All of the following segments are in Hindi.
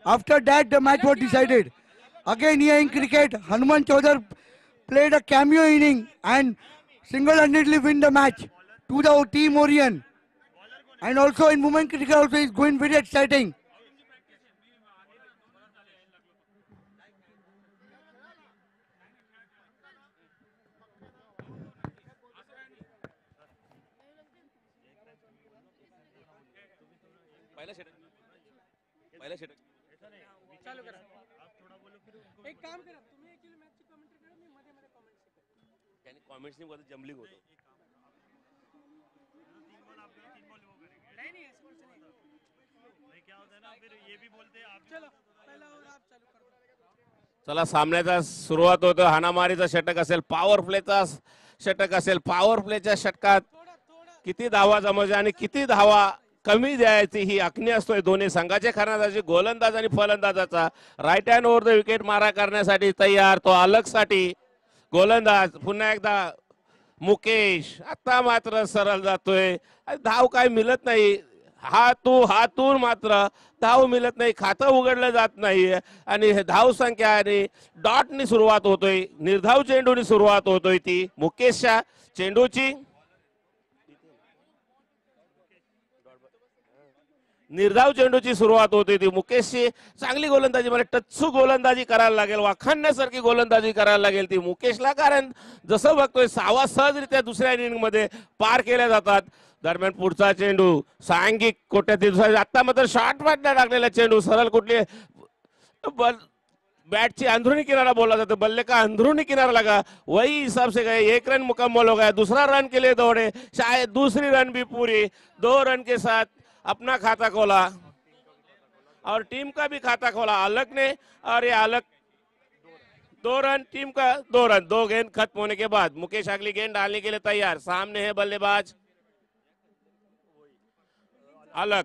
After that, the match was decided. Again, here in cricket, Hanuman Chaudhar played a cameo inning and single-handedly win the match to the team Orion. And also in women cricket also is going very exciting. पहिला षटक पहिला षटक चालू करा एक काम करा तुम्ही ऍक्च्युअली मॅचची कमेंट्री करा मी मध्ये मध्ये कमेंट्स करतो त्याने कमेंट्सनी मध्ये जंबलिंग होतो नहीं नहीं ऐसा कुछ नहीं क्या होता है ना फिर ये भी बोलते हैं आप चलो पहला ओव्हर आप चालू कर दो चला सामन्याचा सुरुवात होतो हाणामारीचा षटक असेल पॉवर प्लेचा षटक असेल पॉवर प्लेच्या षटकात किती धावा जमायच्या आणि किती धावा कमी द्यायची ही आखणी असतोय दोन्ही संघाच्या खरंदाजी गोलंदाज आणि फलंदाजाचा right hand over the wicket मारा करण्यासाठी तयार तो अलगसाठी गोलंदाज पुन्हा एकदा मुकेश आता मात्र सरळ जातोय धाव काय मिळत नाही हातून मात्र धाव मिळत नाही खातं उघडलं जात नाही आणि धाव संख्या आणि डॉटनी सुरुवात होतोय निर्धाव चेंडूनी सुरुवात होतोय ती मुकेशच्या चेंडूची निर्धाव चेंडूची सुरुवात होती ती मुकेशची चांगली गोलंदाजी मला टच्चू गोलंदाजी करायला लागेल वाखाणण्यासारखी गोलंदाजी करायला लागेल ती मुकेशला कारण जसं बघतोय 6 सहजरित्या दुसऱ्या इनिंग मध्ये पार केल्या जातात दरम्यान पुढचा चेंडू सांघिक कोट्यातील आता मात्र शॉर्ट मधला टाकलेला चेंडू सरळ कुठली बैट अंदरूनी किनारा बोला जाता बल्ले का अंदरूनी किनारा लगा वही हिसाब से गए 1 रन मुकम्मल हो गया दूसरा रन के लिए दौड़े शायद दूसरी रन भी पूरी 2 रन के साथ अपना खाता खोला और टीम का भी खाता खोला अलग ने और ये अलग 2 रन टीम का 2 रन 2 गेंद खत्म होने के बाद मुकेश अगली गेंद डालने के लिए तैयार सामने है बल्लेबाज अलग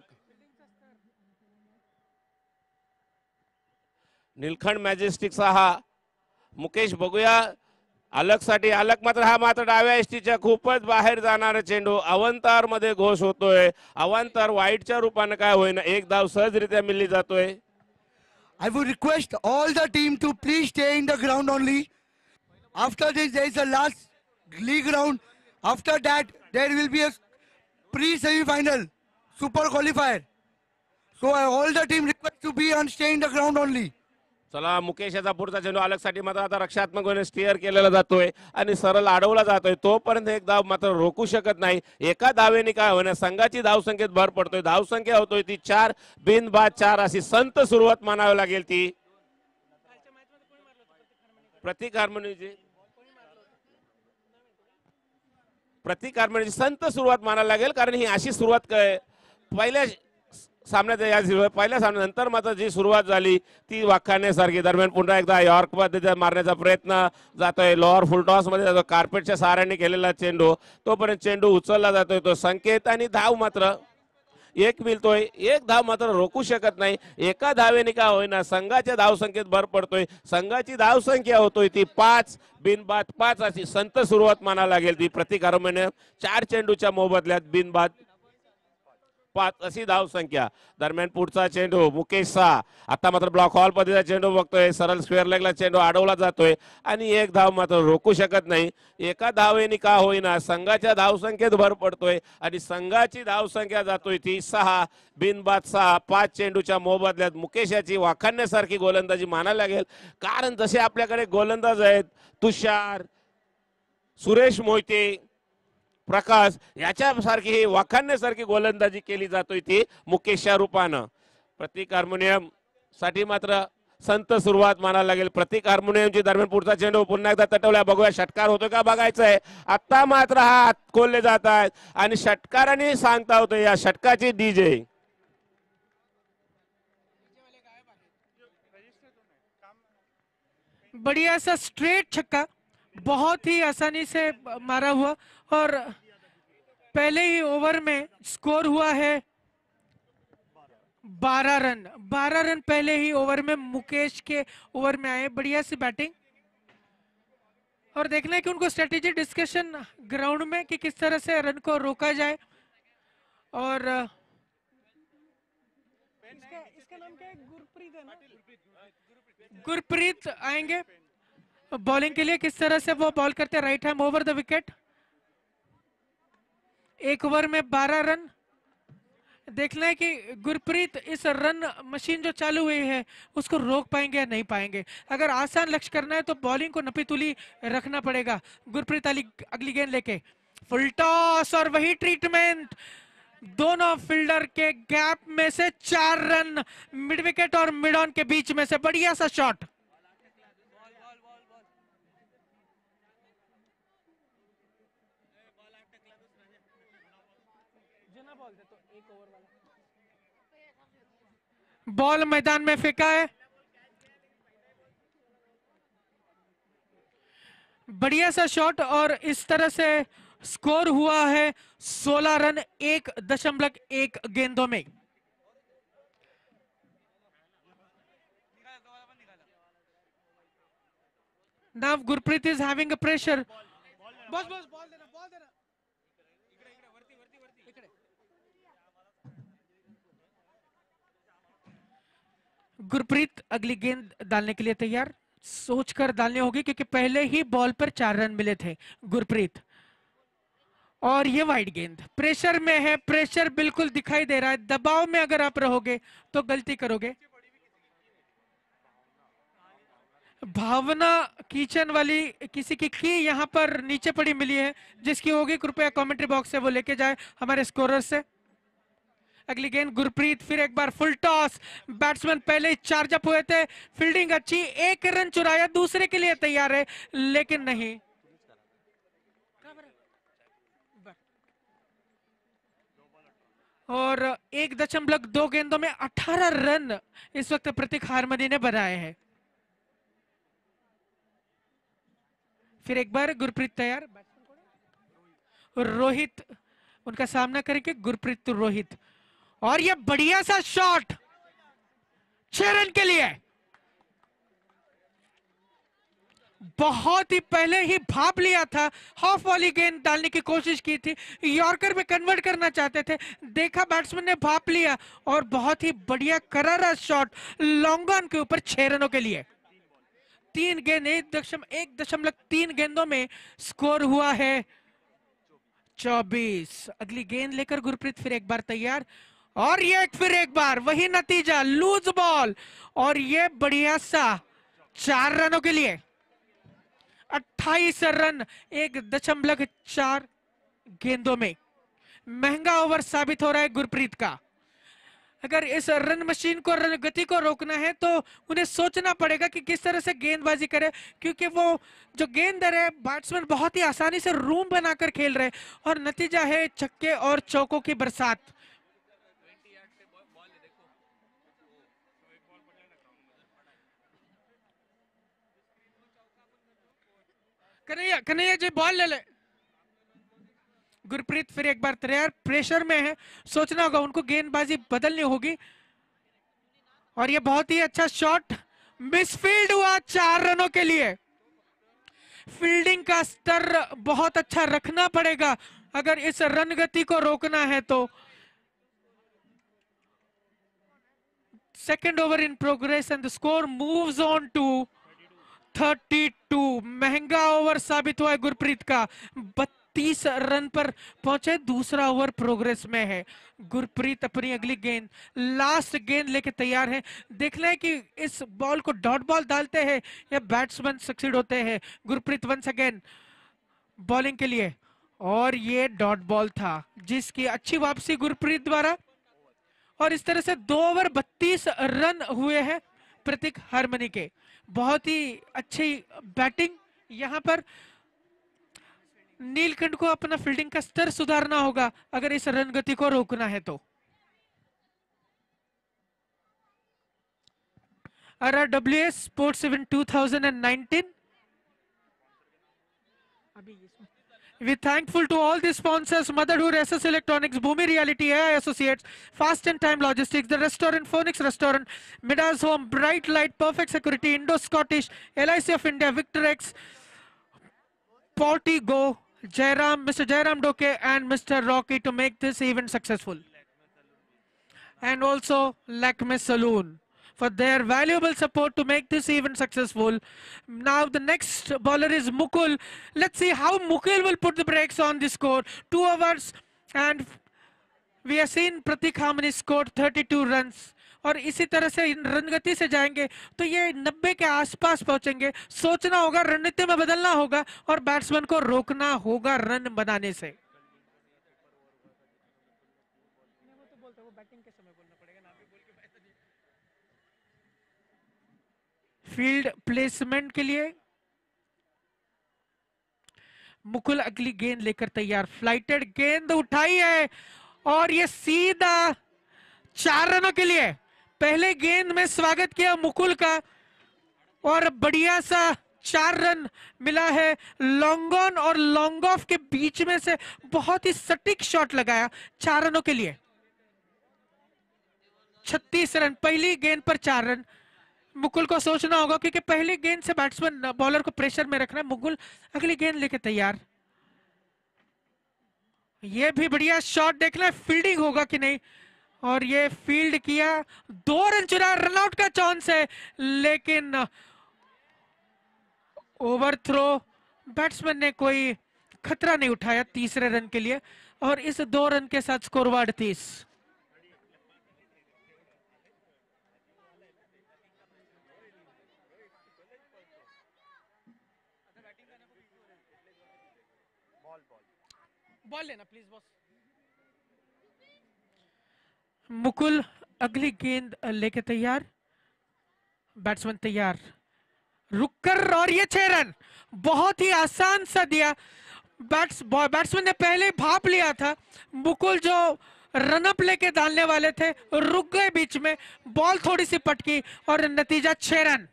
नीलखंड मॅजेस्टिकचा हा मुकेश बघूया अलग साठी अलग मात्र हा मात्र डाव्या एसटीच्या खूपच बाहेर जाणारा चेंडू अवंतार मध्ये घोष होतोय अवंतार वाईटच्या रूपाने काय होईना एक धाव सहजरित्या मिळली जातोय I would request all the team to please stay in the ground only. After this, there is a last league round. After that, there will be a pre-semi-final super qualifier. So all the team request to be on stay in the ground only. चला मुकेश याचा पुढचा चेंडू अलग साठी मात्र आता रक्षात्मक स्टीअर केलेला जातोय आणि सरळ अडवला जातोय तोपर्यंत एक धाव मात्र रोखू शकत नाही एका धावेने काय होणार संघाची धावसंख्येत भर पडतोय धावसंख्या होतोय ती 4 बिनबाद 4 अशी संत सुरुवात मानावी लागेल ती प्रतीक हार्मोनीची संत सुरुवात मानायला लागेल कारण ही अशी सुरुवात पहिल्या सामन्यात पहिल्या सामन्यानंतर मात्र जी सुरुवात झाली ती वाखाणण्यासारखी दरम्यान पुन्हा एकदा यॉर्क मध्ये मारण्याचा प्रयत्न जातोय लोअर फुल टॉस मध्ये जातो कार्पेटच्या सहाऱ्याने केलेला चेंडू तोपर्यंत चेंडू उचलला जातोय तो संकेत आणि धाव मात्र एक मिळतोय एक धाव मात्र रोखू शकत नाही एका धावेने का होईना संघाच्या धावसंख्येत भर पडतोय संघाची धावसंख्या होतोय ती 5 बिनबाद 5 अशी संत सुरुवात मानायला लागेल ती प्रतीक हार्मोनियम 4 चेंडूच्या मोबदल्यात बिनबाद 5 अशी धाव संख्या दरम्यान पुढचा चेंडू मुकेशचा आता मात्र ब्लॉक हॉल पद्धतीचा चेंडू बघतोय सरळ स्क्वेअर लेगला चेंडू अडवला जातोय आणि एक धाव मात्र रोखू शकत नाही एका धावेने का होईना संघाच्या धावसंख्येत भर पडतोय आणि संघाची धावसंख्या जातोय ती 6 बिनबाद 6 5 चेंडूच्या मोबदल्यात मुकेश याची वाखाणण्यासारखी गोलंदाजी मानायला लागेल कारण जसे आपल्याकडे गोलंदाज आहेत तुषार सुरेश मोहिते प्रकाश याच्यासारखी ही वाखाणण्यासारखी गोलंदाजी केली जातोय ती मुकेशच्या रूपानं प्रतीक हार्मोनियम साठी मात्र संत सुरुवात मानायला लागेल प्रतीक हार्मोनियमची दरम्यान पुढचा चेंडू पुन्हा एकदा तटवला बघूया षटकार होतो का बघायचंय आता मात्र हा हात खोलले जात आहेत आणि षटकाराने सांगता होतो या षटकाची डीजे बढ़िया सा स्ट्रेट छक्का बहुत ही आसानी से मारा हुआ और पहले ही ओवर में स्कोर हुआ है 12 रन पहले ही ओवर में मुकेश के ओवर में आए बढ़िया सी बैटिंग और देखना है कि उनको स्ट्रेटेजी डिस्कशन ग्राउंड में कि किस तरह से रन को रोका जाए और इसका नाम क्या है? गुरप्रीत है ना? गुरप्रीत आएंगे बॉलिंग के लिए। किस तरह से वो बॉल करते हैं, right hand over the wicket. एक ओवर में 12 रन। देखना है कि गुरप्रीत इस रन मशीन जो चालू हुई है उसको रोक पाएंगे या नहीं पाएंगे। अगर आसान लक्ष्य करना है तो बॉलिंग को नपीतुली रखना पड़ेगा। गुरप्रीत अगली गेंद लेके फुल टॉस और वही ट्रीटमेंट। दोनों फील्डर के गैप में से 4 रन, मिड विकेट और मिड ऑन के बीच में से बढ़िया सा शॉट। बॉल मैदान में फेंका है, बढ़िया सा शॉट और इस तरह से स्कोर हुआ है 16 रन 1.1 गेंदों में। Now Gurpreet is having a pressure. Ball देना। गुरप्रीत अगली गेंद डालने के लिए तैयार। सोचकर डालनी होगी क्योंकि पहले ही बॉल पर 4 रन मिले थे गुरप्रीत। और ये वाइड गेंद प्रेशर में है, प्रेशर बिल्कुल दिखाई दे रहा है। दबाव में अगर आप रहोगे तो गलती करोगे। भावना किचन वाली किसी की यहाँ पर नीचे पड़ी मिली है, जिसकी होगी कृपया कमेंट्री बॉक्स से वो लेके जाए हमारे स्कोरर से। अगली गेंद गुरप्रीत, फिर एक बार फुल टॉस। बैट्समैन पहले ही चार्ज अप हुए थे, फील्डिंग अच्छी, 1 रन चुराया, दूसरे के लिए तैयार है लेकिन नहीं। और 1.2 गेंदों में 18 रन इस वक्त प्रतीक हारमनी ने बनाए हैं। फिर एक बार गुरप्रीत तैयार, रोहित उनका सामना करेंगे। गुरप्रीत तो रोहित, और ये बढ़िया सा शॉट 6 रन के लिए। बहुत ही पहले ही भाप लिया था, हाफ वाली गेंद डालने की कोशिश की थी, यॉर्कर में कन्वर्ट करना चाहते थे, देखा बैट्समैन ने भाप लिया और बहुत ही बढ़िया करारा शॉट लॉन्ग ऑन के ऊपर 6 रनों के लिए। 3 गेंद 1.3 गेंदों में स्कोर हुआ है 24। अगली गेंद लेकर गुरप्रीत फिर एक बार तैयार, और ये फिर एक बार वही नतीजा, लूज बॉल, और ये बढ़िया सा 4 रनों के लिए। 28 रन 1.4 गेंदों में। महंगा ओवर साबित हो रहा है गुरप्रीत का। अगर इस रन मशीन को, रन गति को रोकना है तो उन्हें सोचना पड़ेगा कि किस तरह से गेंदबाजी करे, क्योंकि वो जो गेंदर है बैट्समैन बहुत ही आसानी से रूम बनाकर खेल रहे और नतीजा है छक्के और चौकों की बरसात। कन्हैया जी बॉल ले ले। गुरप्रीत फिर एक बार तैयार, प्रेशर में है, सोचना होगा उनको, गेंदबाजी बदलनी होगी। और ये बहुत ही अच्छा शॉट मिसफील्ड हुआ 4 रनों के लिए। फील्डिंग का स्तर बहुत अच्छा रखना पड़ेगा अगर इस रन गति को रोकना है तो। Second over in progress and the score moves on to 32। महंगा ओवर साबित हुआ है गुरप्रीत का, 32 रन पर पहुंचे। दूसरा ओवर प्रोग्रेस में है। गुरप्रीत अपनी अगली गेंद, लास्ट गेंद लेके तैयार है। देखना है कि इस बॉल को डॉट बॉल डालते हैं या बैट्समैन सक्सीड होते हैं। गुरप्रीत वंस अगेन बॉलिंग के लिए, और ये डॉट बॉल था जिसकी अच्छी वापसी गुरप्रीत द्वारा। और इस तरह से 2 ओवर 32 रन हुए हैं प्रतीक हारमनी के। बहुत ही अच्छी बैटिंग यहां पर। नीलकंठ को अपना फील्डिंग का स्तर सुधारना होगा अगर इस रन गति को रोकना है तो। RRWS sports event 2019। We thankful to all the sponsors: Motherhood, SS Electronics, Bhumi Reality, AI Associates, Fast and Time Logistics, the restaurant Phoenix Restaurant, Midas Home, Bright Light, Perfect Security, Indo-Scottish, LIC of India, Victorex, Portigo, Mr. Jairam Doke and Mr. Rocky to make this event successful. and also Lakme Saloon for their valuable support to make this event successful. Now the next bowler is Mukul. Let's see how Mukul will put the brakes on the score. 2 overs and we have seen Pratik Harmony scored 32 runs. और इसी तरह से रन गति से जाएंगे तो ये 90 के आसपास पहुंचेंगे. सोचना होगा, रणनीति में बदलना होगा और बैट्समैन को रोकना होगा रन बनाने से. फील्ड प्लेसमेंट के लिए मुकुल अगली गेंद लेकर तैयार. फ्लाइटेड गेंद उठाई है और ये सीधा 4 रनों के लिए. पहले गेंद में स्वागत किया मुकुल का और बढ़िया सा 4 रन मिला है. लॉन्ग ऑन और लॉन्ग ऑफ के बीच में से बहुत ही सटीक शॉट लगाया 4 रनों के लिए. 36 रन पहली गेंद पर 4 रन. मुकुल को सोचना होगा क्योंकि पहली गेंद से बैट्समैन बॉलर को प्रेशर में रखना है. मुकुल अगली गेंद लेके तैयार. ये भी बढ़िया शॉट, देखना है फील्डिंग होगा कि नहीं. और ये फील्ड किया, 2 रन चुरा, रनआउट का चांस है लेकिन ओवर थ्रो. बैट्समैन ने कोई खतरा नहीं उठाया तीसरे रन के लिए और इस 2 रन के साथ स्कोर 38. बॉल लेना प्लीज बॉस. मुकुल अगली गेंद लेके तैयार. बैट्समैन तैयार, रुककर और ये 6 रन बहुत ही आसान सा दिया. बैट्समैन ने पहले भाप लिया था. मुकुल जो रनअप लेके डालने वाले थे रुक गए बीच में, बॉल थोड़ी सी पटकी और नतीजा 6 run.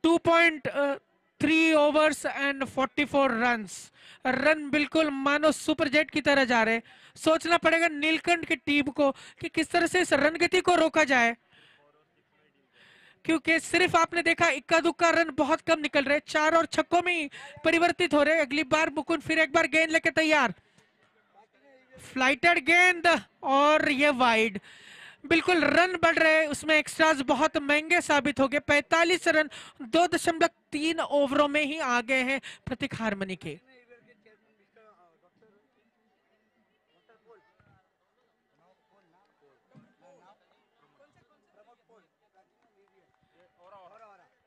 2.3 overs and 44 runs. Run बिल्कुल मानो सुपर जेट की तरह जा रहे. सोचना पड़ेगा नीलकंठ की टीम को कि किस तरह से इस रन गति को रोका जाए, क्योंकि सिर्फ आपने देखा इक्का दुक्का रन बहुत कम निकल रहे, 4 और छक्कों में ही परिवर्तित हो रहे. अगली बार मुकुंद फिर एक बार गेंद लेके तैयार. फ्लाइटेड गेंद और ये वाइड. बिल्कुल रन बढ़ रहे, उसमें एक्स्ट्रास बहुत महंगे साबित हो गए. 45 रन 2.3 ओवरों में ही आ गए हैं प्रतीक हारमनी के.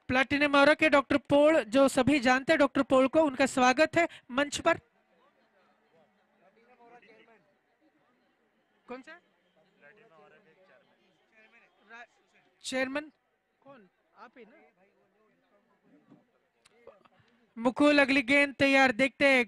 प्लैटिनम ऑरा के डॉक्टर पोल, जो सभी जानते हैं डॉक्टर पोल को, उनका स्वागत है मंच पर. कौन सा चेयरमैन? कौन? आप ही ना. मुकुल अगली गेंद तैयार. देखते हैं,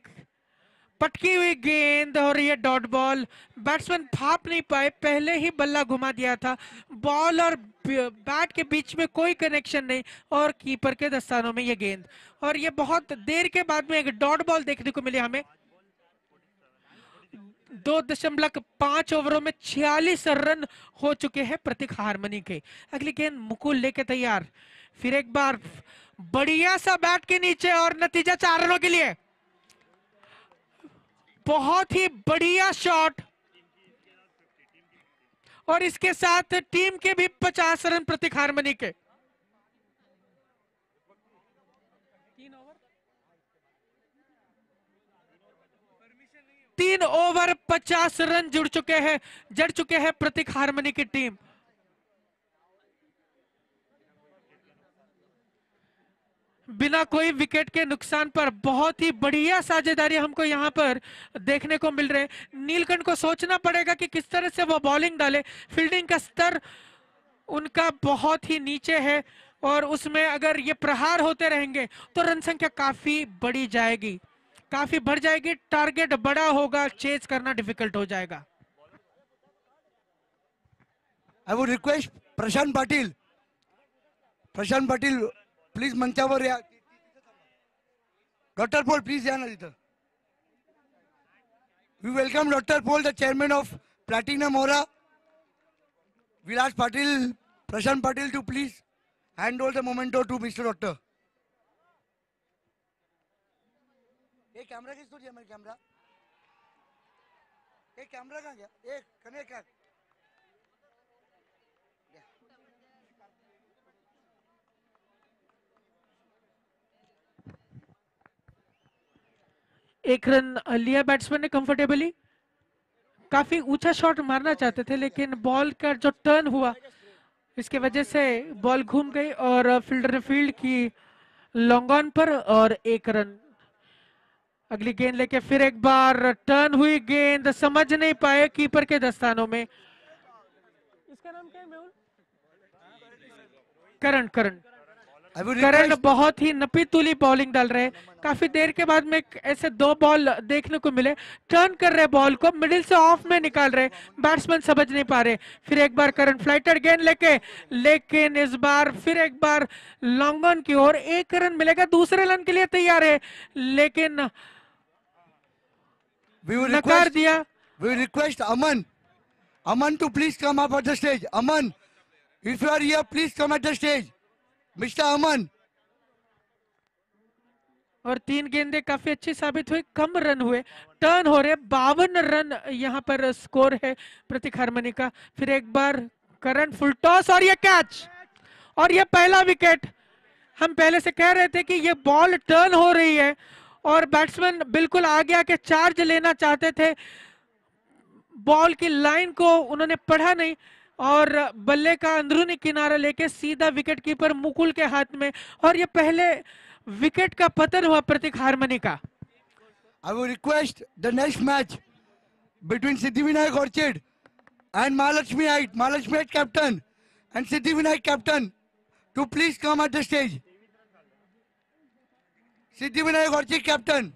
पटकी हुई गेंद और ये डॉट बॉल. बैट्समैन भाप नहीं पाए, पहले ही बल्ला घुमा दिया था. बॉल और बैट के बीच में कोई कनेक्शन नहीं और कीपर के दस्तानों में ये गेंद. और ये बहुत देर के बाद में एक डॉट बॉल देखने को मिली हमें. 2.5 ओवरों में 46 रन हो चुके हैं प्रतीक हारमनी के. अगली गेंद मुकुल लेके तैयार. फिर एक बार बढ़िया सा बैट के नीचे और नतीजा 4 रनों के लिए. बहुत ही बढ़िया शॉट और इसके साथ टीम के भी 50 रन प्रतीक हारमनी के. 3 ओवर 50 रन जड़ चुके हैं प्रतीक हारमनी की टीम. बिना कोई विकेट के नुकसान पर बहुत ही बढ़िया साझेदारी हमको यहां पर देखने को मिल रहे हैं. नीलकंठ को सोचना पड़ेगा कि किस तरह से वो बॉलिंग डाले. फील्डिंग का स्तर उनका बहुत ही नीचे है और उसमें अगर ये प्रहार होते रहेंगे तो रन संख्या काफी बढ़ जाएगी. टारगेट बड़ा होगा, चेज करना डिफिकल्ट हो जाएगा. I would request Prashant Patil please मंचावर या. डॉक्टर पोल प्लीज या ना तिथं. We welcome Dr. Paul, the chairman of Platinum Aura. We'll ask Prashant Patil to please hand over the memento to Mr. Doctor. एक कैमरा किस दिया मेरा कैमरा? एक कैमरा कहाँ गया? एक कनेक्ट कर। एक रन लिया बैट्समैन ने कंफर्टेबली। काफी ऊंचा शॉट मारना चाहते थे लेकिन बॉल का जो टर्न हुआ इसके वजह से बॉल घूम गई और फील्डर ने फील्ड की लॉन्ग ऑन पर और एक रन। अगली गेंद लेके फिर एक बार टर्न हुई गेंद, समझ नहीं पाए कीपर के दस्तानों में। इसका नाम क्या है मेहुल? करण। करण बहुत ही नपी तुली बॉलिंग डाल रहे हैं। काफी देर के बाद में ऐसे दो बॉल देखने को मिले। टर्न कर रहे बॉल को, मिडिल से ऑफ में निकाल रहे, बैट्समैन समझ नहीं पा रहे। फिर एक बार करण फ्लाइटेड गेंद लेके, लेकिन इस बार फिर एक बार लॉन्ग ऑन की ओर। एक रन मिलेगा, दूसरे रन के लिए तैयार है लेकिन नकार दिया। We request Aman to please come up at the stage. Aman, if you are here, please come at the stage. Mr. Aman. और 3 गेंदें काफी अच्छी साबित हुई, कम रन हुए, टर्न हो रहे। 52 रन यहाँ पर स्कोर है प्रतीक हारमनी का। फिर एक बार करण फुल टॉस और ये कैच और ये पहला विकेट। हम पहले से कह रहे थे कि ये बॉल टर्न हो रही है और बैट्समैन बिल्कुल आगे आके चार्ज लेना चाहते थे। बॉल की लाइन को उन्होंने पढ़ा नहीं और बल्ले का अंदरूनी किनारा लेके सीधा विकेट कीपर मुकुल के हाथ में, और ये पहले विकेट का पतन हुआ प्रतीक हारमनी का। I will request the next match between Siddhivinayak Orchid and Mahalakshmi Height captain and Siddhivinayak captain to please come at the stage. Siddhivinayak Orchid captain.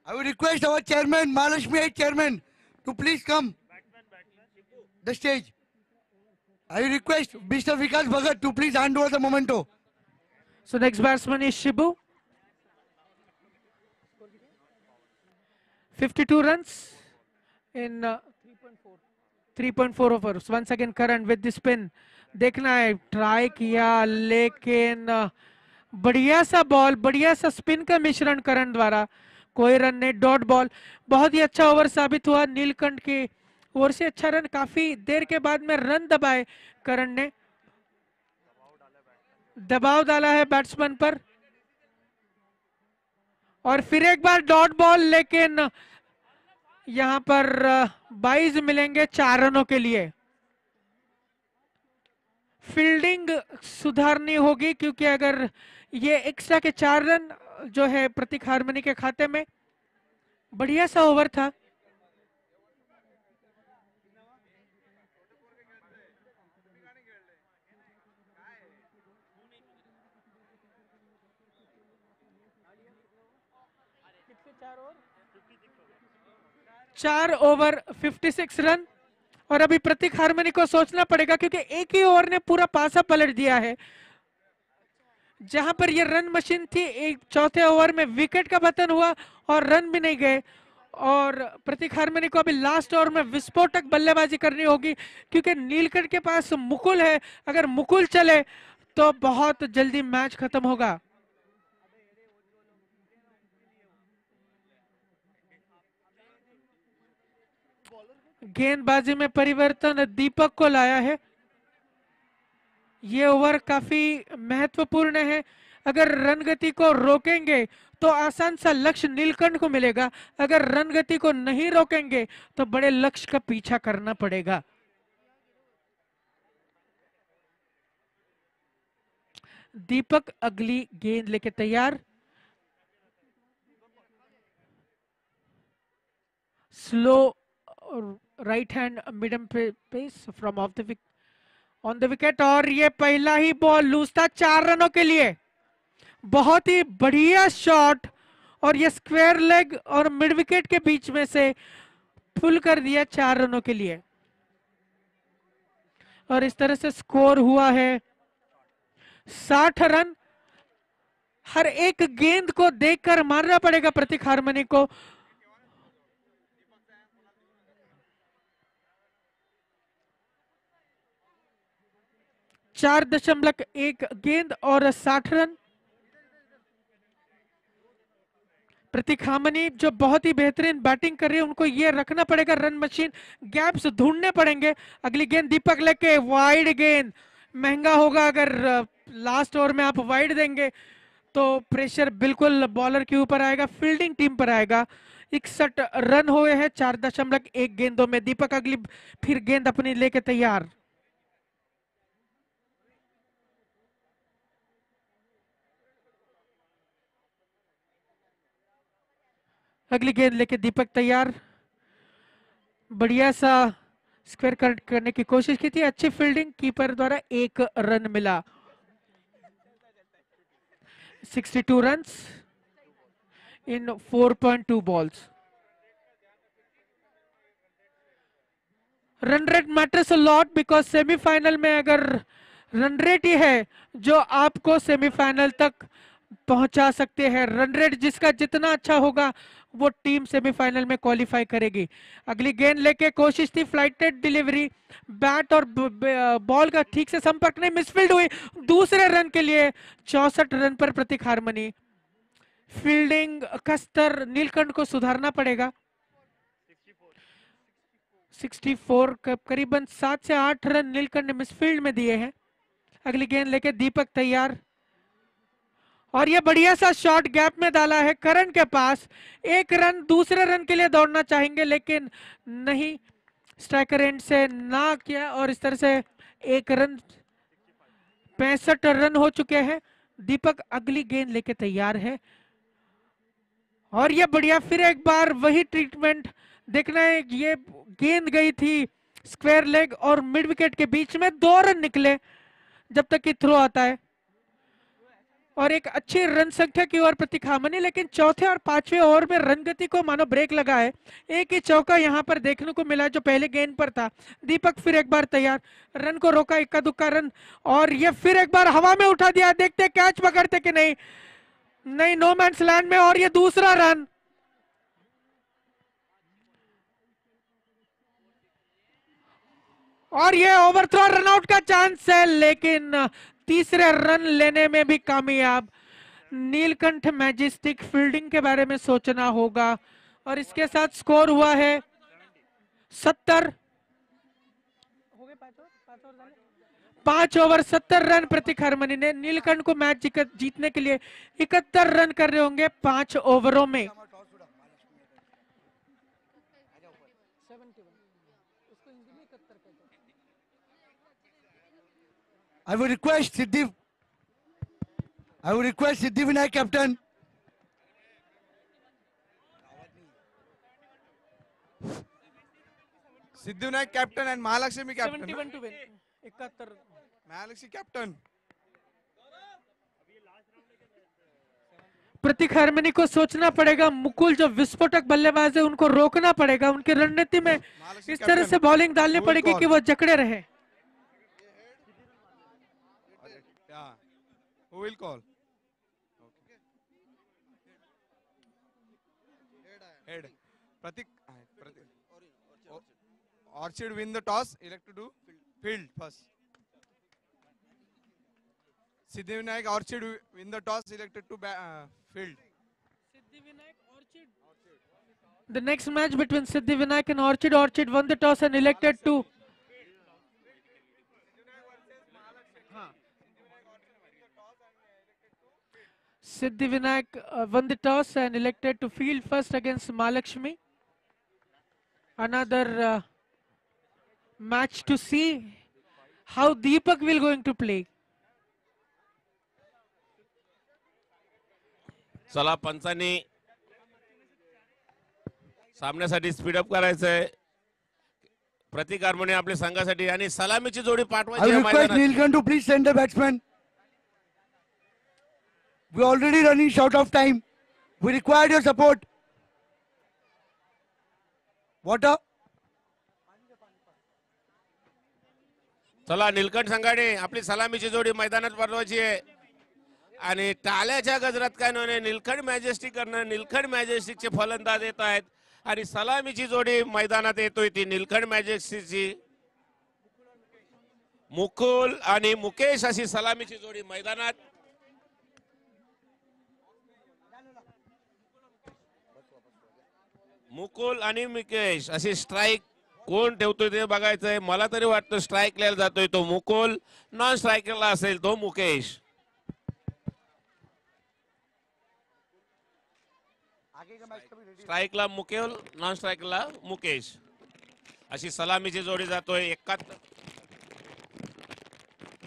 I will request our chairman, Mahalakshmi Height chairman, to please come the stage. I request Mr. Vikas Bhagat to please hand over the memento. So next batsman is Shibu. 52 runs in 3.4 overs. Once again Karan with the spin. देखना है, ट्राई किया लेकिन बढ़िया सा बॉल, बढ़िया सा स्पिन का मिश्रण करण द्वारा, कोई रन नहीं, डॉट बॉल। बहुत ही अच्छा ओवर साबित हुआ नीलकंठ की ओर से। अच्छा रन, काफी देर के बाद में रन दबाए करण ने, दबाव डाला है बैट्समैन पर। और फिर एक बार डॉट बॉल, लेकिन यहां पर 22 मिलेंगे 4 रनों के लिए। फील्डिंग सुधारनी होगी क्योंकि अगर ये एक्स्ट्रा के 4 रन जो है प्रतीक हारमनी के खाते में। बढ़िया सा ओवर था। चार ओवर 56 रन और अभी प्रतीक हारमनी को सोचना पड़ेगा क्योंकि एक ही ओवर ने पूरा पासा पलट दिया है। जहां पर ये रन मशीन थी, एक चौथे ओवर में विकेट का पतन हुआ और रन भी नहीं गए। और प्रतीक हारमनी को अभी लास्ट ओवर में विस्फोटक बल्लेबाजी करनी होगी क्योंकि नीलकंठ के पास मुकुल है। अगर मुकुल चले तो बहुत जल्दी मैच खत्म होगा। गेंदबाजी में परिवर्तन दीपक को लाया है। ये ओवर काफी महत्वपूर्ण है। अगर रन गति को रोकेंगे तो आसान सा लक्ष्य नीलकंठ को मिलेगा, अगर रन गति को नहीं रोकेंगे तो बड़े लक्ष्य का पीछा करना पड़ेगा। दीपक अगली गेंद लेके तैयार। Slow right hand medium pace from off the on the wicket और ये पहला ही बॉल लूज था 4 रनों के लिए। बहुत ही बढ़िया शॉट और ये स्क्वायर लेग और मिड विकेट के बीच में से फुल कर दिया 4 रनों के लिए। और इस तरह से स्कोर हुआ है 60 रन। हर एक गेंद को देखकर मारना पड़ेगा प्रतीक हारमनी को। चार 4.1 गेंद और 60 रन। प्रतीक हामनी जो बहुत ही बेहतरीन बैटिंग कर रही है, उनको ये रखना पड़ेगा, रन मशीन गैप्स ढूंढने पड़ेंगे। अगली गेंद दीपक लेके वाइड गेंद, महंगा होगा अगर लास्ट ओवर में आप वाइड देंगे तो प्रेशर बिल्कुल बॉलर के ऊपर आएगा, फील्डिंग टीम पर आएगा। 61 रन हुए हैं 4.1 गेंदों में। दीपक अगली फिर गेंद अपनी लेके तैयार। अगली गेंद लेके दीपक तैयार। बढ़िया सा स्क्वायर कट करने की कोशिश की थी, अच्छी फील्डिंग, कीपर द्वारा 1 रन मिला। 62 runs in 4.2 balls. Run rate matters a lot because semifinal में अगर रन रेट ही है जो आपको सेमीफाइनल तक पहुंचा सकते हैं। रन रेट जिसका जितना अच्छा होगा वो टीम सेमीफाइनल में क्वालिफाई करेगी। अगली गेंद लेके कोशिश थी, फ्लाइटेड डिलीवरी, बैट और बॉल का ठीक से संपर्क नहीं, मिसफील्ड हुई। दूसरे रन के लिए 64 रन पर प्रतीक हारमनी। फील्डिंग का स्तर नीलकंठ को सुधारना पड़ेगा। 64 करीबन 7 से 8 रन नीलकंठ ने मिसफील्ड में दिए हैं। अगली गेंद लेके दीपक तैयार और ये बढ़िया सा शॉट गैप में डाला है करण के पास। 1 रन, दूसरे रन के लिए दौड़ना चाहेंगे लेकिन नहीं, स्ट्राइकर एंड से ना किया और इस तरह से 1 रन, 65 रन हो चुके हैं। दीपक अगली गेंद लेके तैयार है और ये बढ़िया, फिर एक बार वही ट्रीटमेंट देखना है। ये गेंद गई थी स्क्वायर लेग और मिड विकेट के बीच में, 2 रन निकले जब तक कि थ्रो आता है और एक अच्छी रन संख्या की ओर प्रतीक हामनी। लेकिन चौथे और 5वें ओवर में रन गति को मानो ब्रेक लगा है। एक ही चौका यहां पर देखने को मिला जो पहले गेंद पर था। दीपक फिर एक बार तैयार, रन को रोका, इक्का दुक्का रन और ये फिर एक बार हवा में उठा दिया। देखते कैच पकड़ते कि नहीं, नहीं, नो मैंस लैंड में और ये दूसरा रन। और ये ओवरथ्रो, रनआउट का चांस है लेकिन तीसरे रन लेने में भी कामयाब। नीलकंठ मैजेस्टिक, फील्डिंग के बारे में सोचना होगा और इसके साथ स्कोर हुआ है 70। 5 ओवर 70 रन प्रतीक हारमनी ने। नीलकंठ को मैच जीतने के लिए 71 रन कर रहे होंगे 5 ओवरों में। I would request Siddhivinayak captain. Siddhivinayak captain and Mahalakshmi captain. 71 to win. 71 Mahalakshmi captain. Prateek harmony को सोचना पड़ेगा, मुकुल जो विस्फोटक बल्लेबाज है उनको रोकना पड़ेगा। उनकी रणनीति में इस तरह से बॉलिंग डालनी पड़ेगी कि वो जकड़े रहे। Who will call? Head. Pratik. Orchid win the toss. Elect to do field first. Siddhivinayak Orchid win the toss. Elected to field. The next match between Siddhivinayak and Orchid. Orchid won the toss and elected to. Siddhivinayak won the toss and elected to field first against Mahalakshmi. Another match to see how Deepak will going to play. चला पंचांनी सामन्यासाठी स्पीडअप करायचंय. प्रतीक हारमनी आपल्या संघासाठी आणि सलामीची जोडी I पाठवायची will आहे request मैदानात. Nilkant to please send the batsman. We're already running short of time. We require your support. Water. चला नीलकंठ संघाने आपली सलामीची जोडी मैदानात पाठवायची आहे आणि टाळ्याच्या गजरात काय नव्हे. नीलकंठ मॅजेस्टिकचे फलंदाज येत आहेत आणि सलामीची जोडी मैदानात येतोय ती नीलकंठ मॅजेस्टिकची. मुकुल आणि मुकेश अशी सलामीची जोडी मैदानात. मुकुल आणि मुकेश अशी स्ट्राईक कोण ठेवतोय ते बघायचंय. मला तरी वाटतं स्ट्राईकला जातोय तो मुकुल, नॉन स्ट्रायकरला असेल तो मुकेश. स्ट्राईकला मुकुल, नॉन स्ट्रायकरला मुकेश अशी सलामीची जोडी जातोय.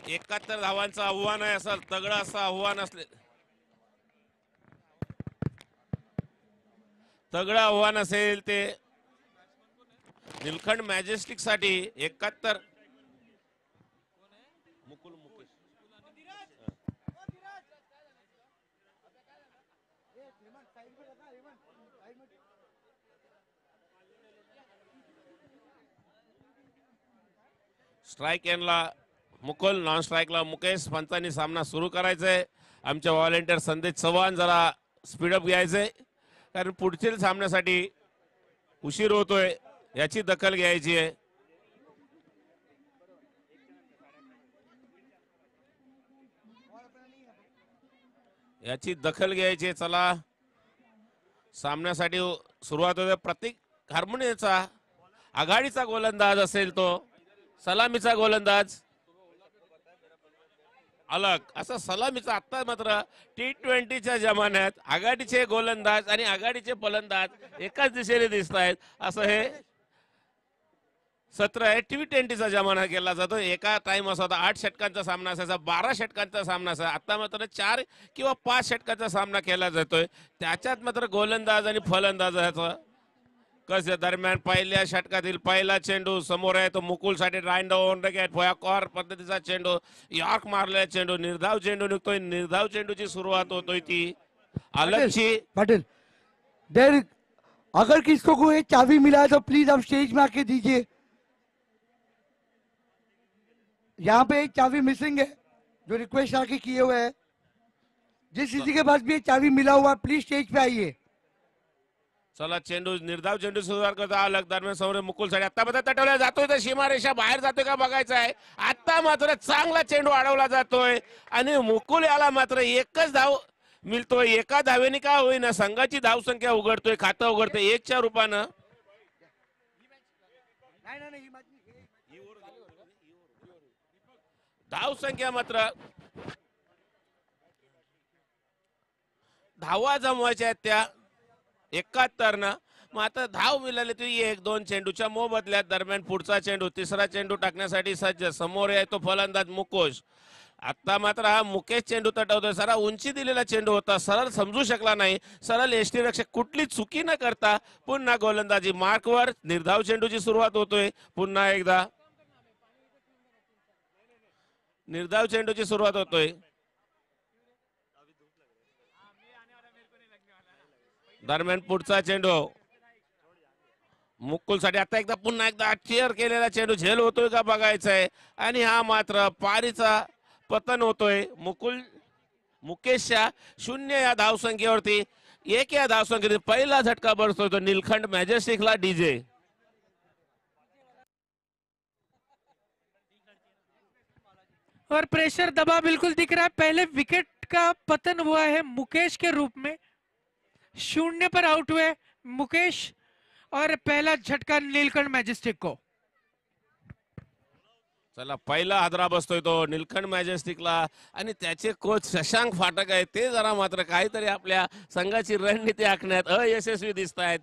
71 धावांचं आव्हान आहे. असं तगडं असं आव्हान असले तगडं आव्हान असेल ते निलखंड मॅजेस्टिक साठी. 71 मुकुल मुकेश स्ट्राईक एंडला मुकुल, नॉन स्ट्राईकला मुकेश. पंचांनी सामना सुरू करायचाय. आमचे व्हॉलेंटियर संदेश चव्हाण जरा स्पीडअप घ्यायचंय कारण पुढच्या सामन्यासाठी उशीर होतोय. याची दखल घ्यायची आहे. याची दखल घ्यायची. चला सामन्यासाठी सुरुवात होते. प्रतीक हार्मोनियचा आघाडीचा गोलंदाज असेल तो. सलामीचा गोलंदाज अलग असं सलामीचा. आता मात्र T20च्या जमान्यात आघाडीचे गोलंदाज आणि आघाडीचे फलंदाज एकाच दिशेने दिसत आहेत. असं हे सत्र आहे. T20चा जमाना केला जातो. एका टाइम असा होता 8 षटकांचा सामना असायचा, 12 षटकांचा सामना असायचा. आता मात्र 4 किंवा 5 षटकांचा सामना केला जातोय. त्याच्यात मात्र गोलंदाज आणि फलंदाजाचा कस दरम्यान पहिल्या षटकातील पहिला चेंडू समोर आहे तो मुकुलसाठी. राईंड ऑन द गेट कॉर पद्धतीचा चेंडू, यॉर्क मारलेला चेंडू, निर्धाव चेंडू निघतोय. निर्धाव चेंडूची सुरुवात होतोय ती अलगची. पाटिल देर अगर किसको कोई चाबी मिला है तो प्लीज आप स्टेज में आके दीजिए. यहाँ पे एक चाबी मिसिंग है जो रिक्वेस्ट आके किए हुए है. जिस किसी के पास भी एक चाबी मिला हुआ प्लीज स्टेज पे आइए. चला चेंडू निर्धाव चेंडू सुरुवात करता अलग दरम्यान समोर मुकुलसाठी. आता मात्र तटवला जातोय तर सीमारेषा बाहेर जातोय का बघायचं आहे. आता मात्र चांगला चेंडू अडवला जातोय आणि मुकुल याला मात्र एकच धाव मिळतोय. एका धावेने का होईना संघाची धावसंख्या उघडतोय, खातं उघडतोय 1च्या रूपानं. धावसंख्या मात्र धावा जमवायच्या आहेत त्या 71 न. मग आता धाव मिळाली ती 1-2 चेंडूच्या मोबदल्यात. दरम्यान पुढचा चेंडू, तिसरा चेंडू टाकण्यासाठी सज्ज. समोर आहे तो फलंदाज मुकेश. आता मात्र हा मुकेश चेंडू तटवतोय. सारा उंची दिलेला चेंडू होता, सरळ समजू शकला नाही. सरळ यष्टीरक्षक कुठली चुकी न करता पुन्हा गोलंदाजी मार्कवर. निर्धाव चेंडूची सुरुवात होतोय. पुन्हा एकदा निर्धाव चेंडूची सुरुवात होतोय. दरम्यान पुढचा चेंडू मुकुलसाठी. आता एकदा पुन्हा एकदा चेअर केलेला चेंडू झेल होतोय का बघायचंय. आणि हा मात्र पारीचा पतन होतोय. मुकेशच्या 0 या धावसंख्येवरती 1 या धावसंख्येवरती पहिला झटका बसतोय तो निलखंड मॅजेस्टिकला. डीजे और प्रेशर दबाव बिल्कुल दिख रहा है. पहले विकेट का पतन हुआ है मुकेश के रूप में. 0 पर आउट हुए मुकेश और पहला झटका नीलकंठ मैजेस्टिक को. चला पहिला हादरा बसतोय तो निलखंड मॅजेस्टिकला. आणि त्याचे कोच शशांक फाटक आहेत. ते जरा मात्र काहीतरी आपल्या संघाची रणनीती आखण्यात अयशस्वी दिसत आहेत.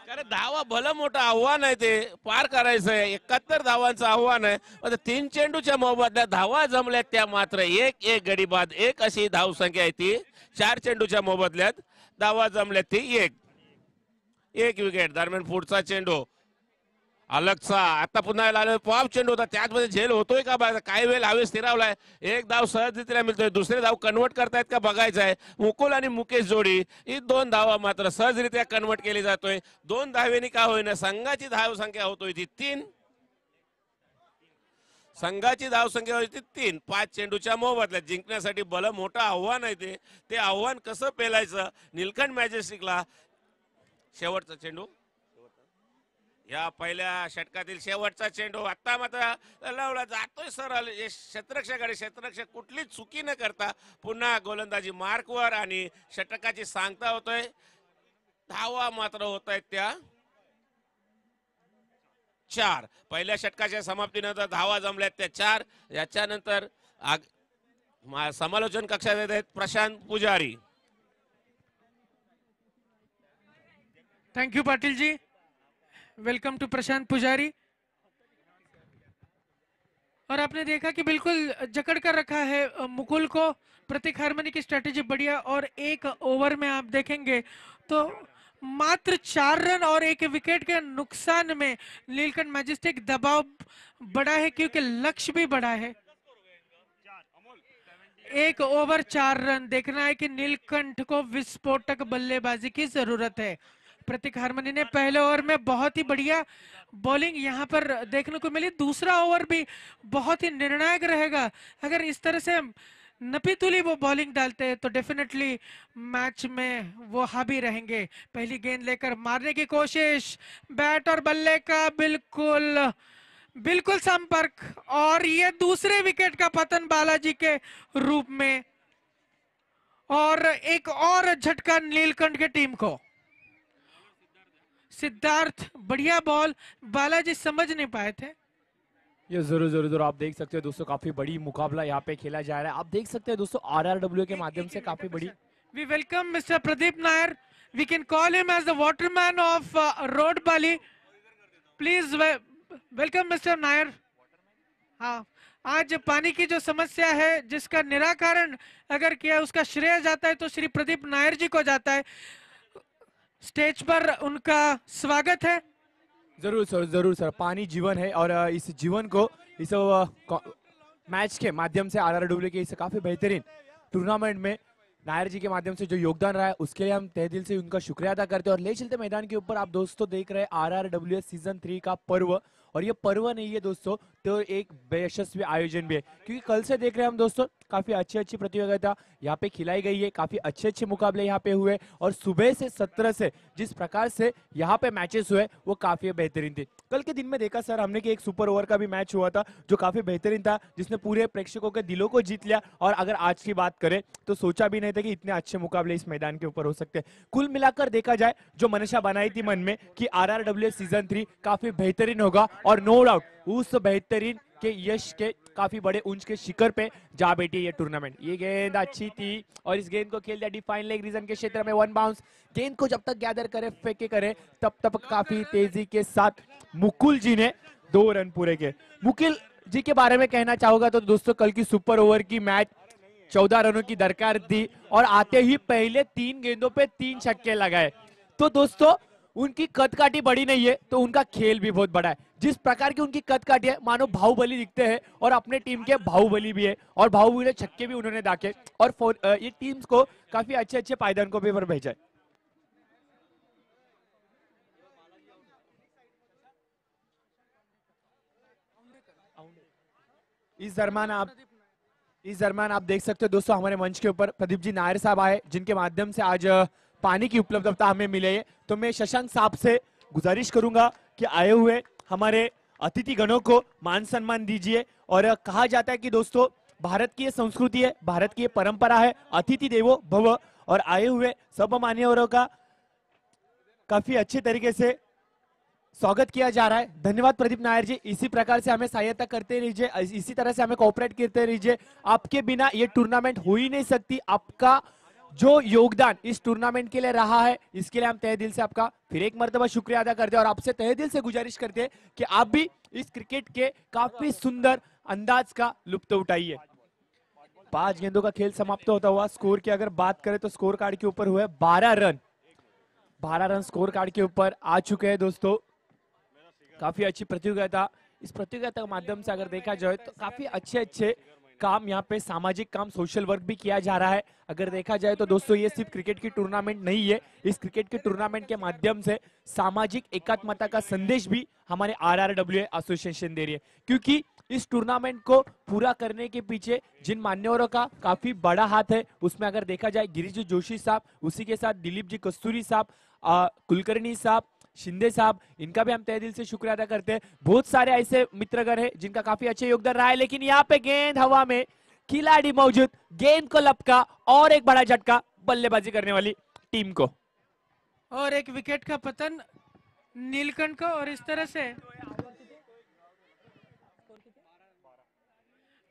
कारण धावा भलं मोठं आव्हान आहे ते पार करायचं आहे. 71 धावांचं आव्हान आहे. 3 चेंडूच्या मोबदल्यात धावा जमल्यात त्या मात्र 1 गडी बाद 1 अशी धावसंख्या आहे ती. 4 चेंडूच्या मोबदल्यात धावा जमल्यात ती 1 विकेट. दरम्यान पुढचा चेंडू अलगचा. आता पुन्हा पॉप चेंडू होता, त्याचमध्ये झेल होतोय का बघा. काही वेळ हवे स्थिरावलाय. 1 धाव सहजरित्या मिळतोय. दुसरे धाव कन्वर्ट करतायत का बघायचं आहे. मुकुल आणि मुकेश जोडी ही 2 धावा मात्र सहजरित्या कन्वर्ट केली जातोय. 2 धावेनी का होईना संघाची धावसंख्या होतोय ती 3. संघाची धावसंख्या होती 3. 5 चेंडूच्या मोबदल्यात जिंकण्यासाठी भलं मोठं आव्हान आहे ते आव्हान कसं पेलायचं. निलखंड मॅजेस्टिकला शेवटचा चेंडू या पहिल्या षटकातील शेवटचा चेंडू. आता मात्र लावला जातोय सरळ क्षेत्ररक्षकाकडे. क्षेत्ररक्षक कुठली चुकी न करता पुन्हा गोलंदाजी मार्कवर आणि षटकाची सांगता होतोय. धावा मात्र होत आहेत त्या 4. पहिल्या षटकाच्या समाप्तीनंतर धावा जमल्यात त्या 4. याच्यानंतर समालोचन कक्षात येत आहेत Prashant Pujari. Thank you Patil ji, welcome to Prashant Pujari. और आपने देखा कि बिल्कुल जकड़ कर रखा है मुकुल को, प्रतीक हारमनी की स्ट्रेटेजी बढ़िया। और एक ओवर में आप देखेंगे तो मात्र 4 रन और 1 विकेट के नुकसान में नीलकंठ मैजेस्टिक दबाव बड़ा है, क्योंकि लक्ष्य भी बड़ा है। 1 ओवर 4 रन। देखना है कि नीलकंठ को विस्फोटक बल्लेबाजी की जरूरत है। प्रतीक हारमनी ने पहले ओवर में बहुत ही बढ़िया बॉलिंग यहाँ पर देखने को मिली। दूसरा ओवर भी बहुत ही निर्णायक रहेगा। अगर इस तरह से नपीतुली वो बॉलिंग डालते हैं तो डेफिनेटली मैच में वो हावी रहेंगे। पहली गेंद लेकर मारने की कोशिश, बैट और बल्ले का बिल्कुल संपर्क, और ये दूसरे विकेट का पतन बालाजी के रूप में, और एक और झटका नीलकंठ की टीम को। सिद्धार्थ बढ़िया बॉल, बालाजी समझ नहीं पाए थे। ये जरूर आप देख सकते हो दोस्तों, काफी बड़ी मुकाबला यहाँ पे खेला जा रहा है। आप देख सकते हैं दोस्तों RRW के माध्यम से काफी बड़ी। We welcome mister Pradeep Nair, we can call him as the waterman of road Bali. Please welcome mister Nair. हाँ, आज पानी की जो समस्या है जिसका निराकरण अगर किया उसका श्रेय जाता है तो श्री प्रदीप नायर जी को जाता है। स्टेज पर उनका स्वागत है। जरूर सर, पानी जीवन है और इस जीवन को इस मैच के माध्यम से RRW के इस काफी बेहतरीन टूर्नामेंट में नायर जी के माध्यम से जो योगदान रहा है उसके लिए हम तहे दिल से उनका शुक्रिया अदा करते हैं। और ले चलते मैदान के ऊपर आप दोस्तों देख रहे हैं RRW सीजन 3 का पर्व। और ये पर्व नहीं है दोस्तों, तो एक बेयशस्वी आयोजन भी है, क्योंकि कल से देख रहे हैं हम दोस्तों काफी अच्छी प्रतियोगिता यहाँ पे खिलाई गई है। काफी अच्छे मुकाबले यहाँ पे हुए, और सुबह से 17 से जिस प्रकार से यहाँ पे मैचेस हुए वो काफी बेहतरीन थे। कल के दिन में देखा सर हमने कि एक सुपर ओवर का भी मैच हुआ था जो काफी बेहतरीन था, जिसने पूरे प्रेक्षकों के दिलों को जीत लिया। और अगर आज की बात करें तो सोचा भी नहीं था कि इतने अच्छे मुकाबले इस मैदान के ऊपर हो सकते हैं। कुल मिलाकर देखा जाए जो मनशा बनाई थी मन में कि RRW सीजन 3 काफी बेहतरीन होगा, और नो डाउट उस बेहतरीन के यश के काफी बड़े ऊंच के शिखर पे जा बैठी ये टूर्नामेंट। ये गेंद अच्छी थी और इस गेंद को खेल दिया डिफाइन लेग रीजन के क्षेत्र में 1 बाउंस। गेंद को जब तक गैदर करे फेंके करे तब काफी तेजी के साथ मुकुल जी ने 2 रन पूरे किए। मुकुल जी के बारे में कहना चाहूंगा तो दोस्तों कल की सुपर ओवर की मैच 14 रनों की दरकार थी, और आते ही पहले 3 गेंदों पे 3 छक्के लगाए। तो दोस्तों उनकी कदकाठी बड़ी नहीं है तो उनका खेल भी बहुत बड़ा है। जिस प्रकार की उनकी कदकाठी है मानो बाहुबली दिखते हैं, और अपने टीम के बाहुबली भी है, और बाहुबली छक्के भी उन्होंने दागे, और ये टीम्स को काफी अच्छे पायदान को भी पर भेजा है। इस दरम्यान आप देख सकते हो दोस्तों हमारे मंच के ऊपर प्रदीप जी नायर साहब आए, जिनके माध्यम से आज पानी की उपलब्धता हमें मिले है। तो मैं शशांक साहब से गुजारिश करूंगा कि आए हुए हमारे अतिथि गणों को मान सम्मान दीजिए। और कहा जाता है कि दोस्तों भारत की ये संस्कृति है, भारत की ये परंपरा है, अतिथि देवो भव, और आए हुए सब मान्यवरों का काफी अच्छे तरीके से स्वागत किया जा रहा है। धन्यवाद प्रदीप नायर जी, इसी प्रकार से हमें सहायता करते रहिए, इसी तरह से हमें कोऑपरेट करते रहिए। आपके बिना ये टूर्नामेंट हो ही नहीं सकती। आपका जो योगदान इस टूर्नामेंट के लिए रहा है इसके लिए हम तहे दिल से आपका फिर एक मर्तबा शुक्रिया अदा करते हैं, और आपसे तहे दिल से गुजारिश करते हैं कि आप भी इस क्रिकेट के काफी सुंदर अंदाज का लुत्फ उठाइए। 5 गेंदों का खेल समाप्त होता हुआ स्कोर की अगर बात करें तो स्कोर कार्ड के ऊपर हुए 12 रन स्कोर कार्ड के ऊपर आ चुके हैं दोस्तों। काफी अच्छी प्रतियोगिता, इस प्रतियोगिता के माध्यम से अगर देखा जाए तो काफी अच्छे काम यहाँ पे सामाजिक काम सोशल वर्क भी किया जा रहा है। अगर देखा जाए तो दोस्तों ये सिर्फ क्रिकेट की टूर्नामेंट नहीं है, इस क्रिकेट के टूर्नामेंट के माध्यम से सामाजिक एकात्मता का संदेश भी हमारे RRW एसोसिएशन दे रही है, क्योंकि इस टूर्नामेंट को पूरा करने के पीछे जिन मान्यवरों का काफी बड़ा हाथ है उसमें अगर देखा जाए गिरीश जोशी साहब, उसी के साथ दिलीप जी कस्तूरी साहब, कुलकर्णी साहब, शिंदे साहब, इनका भी हम तहे दिल से शुक्रिया अदा करते हैं। बहुत सारे ऐसे मित्रगण हैं जिनका काफी अच्छा योगदान रहा है, लेकिन यहाँ पे गेंद हवा में, खिलाड़ी मौजूद, गेंद को लपका और एक बड़ा झटका बल्लेबाजी करने वाली टीम को। और एक विकेट का पतन नीलकंठ का, और इस तरह से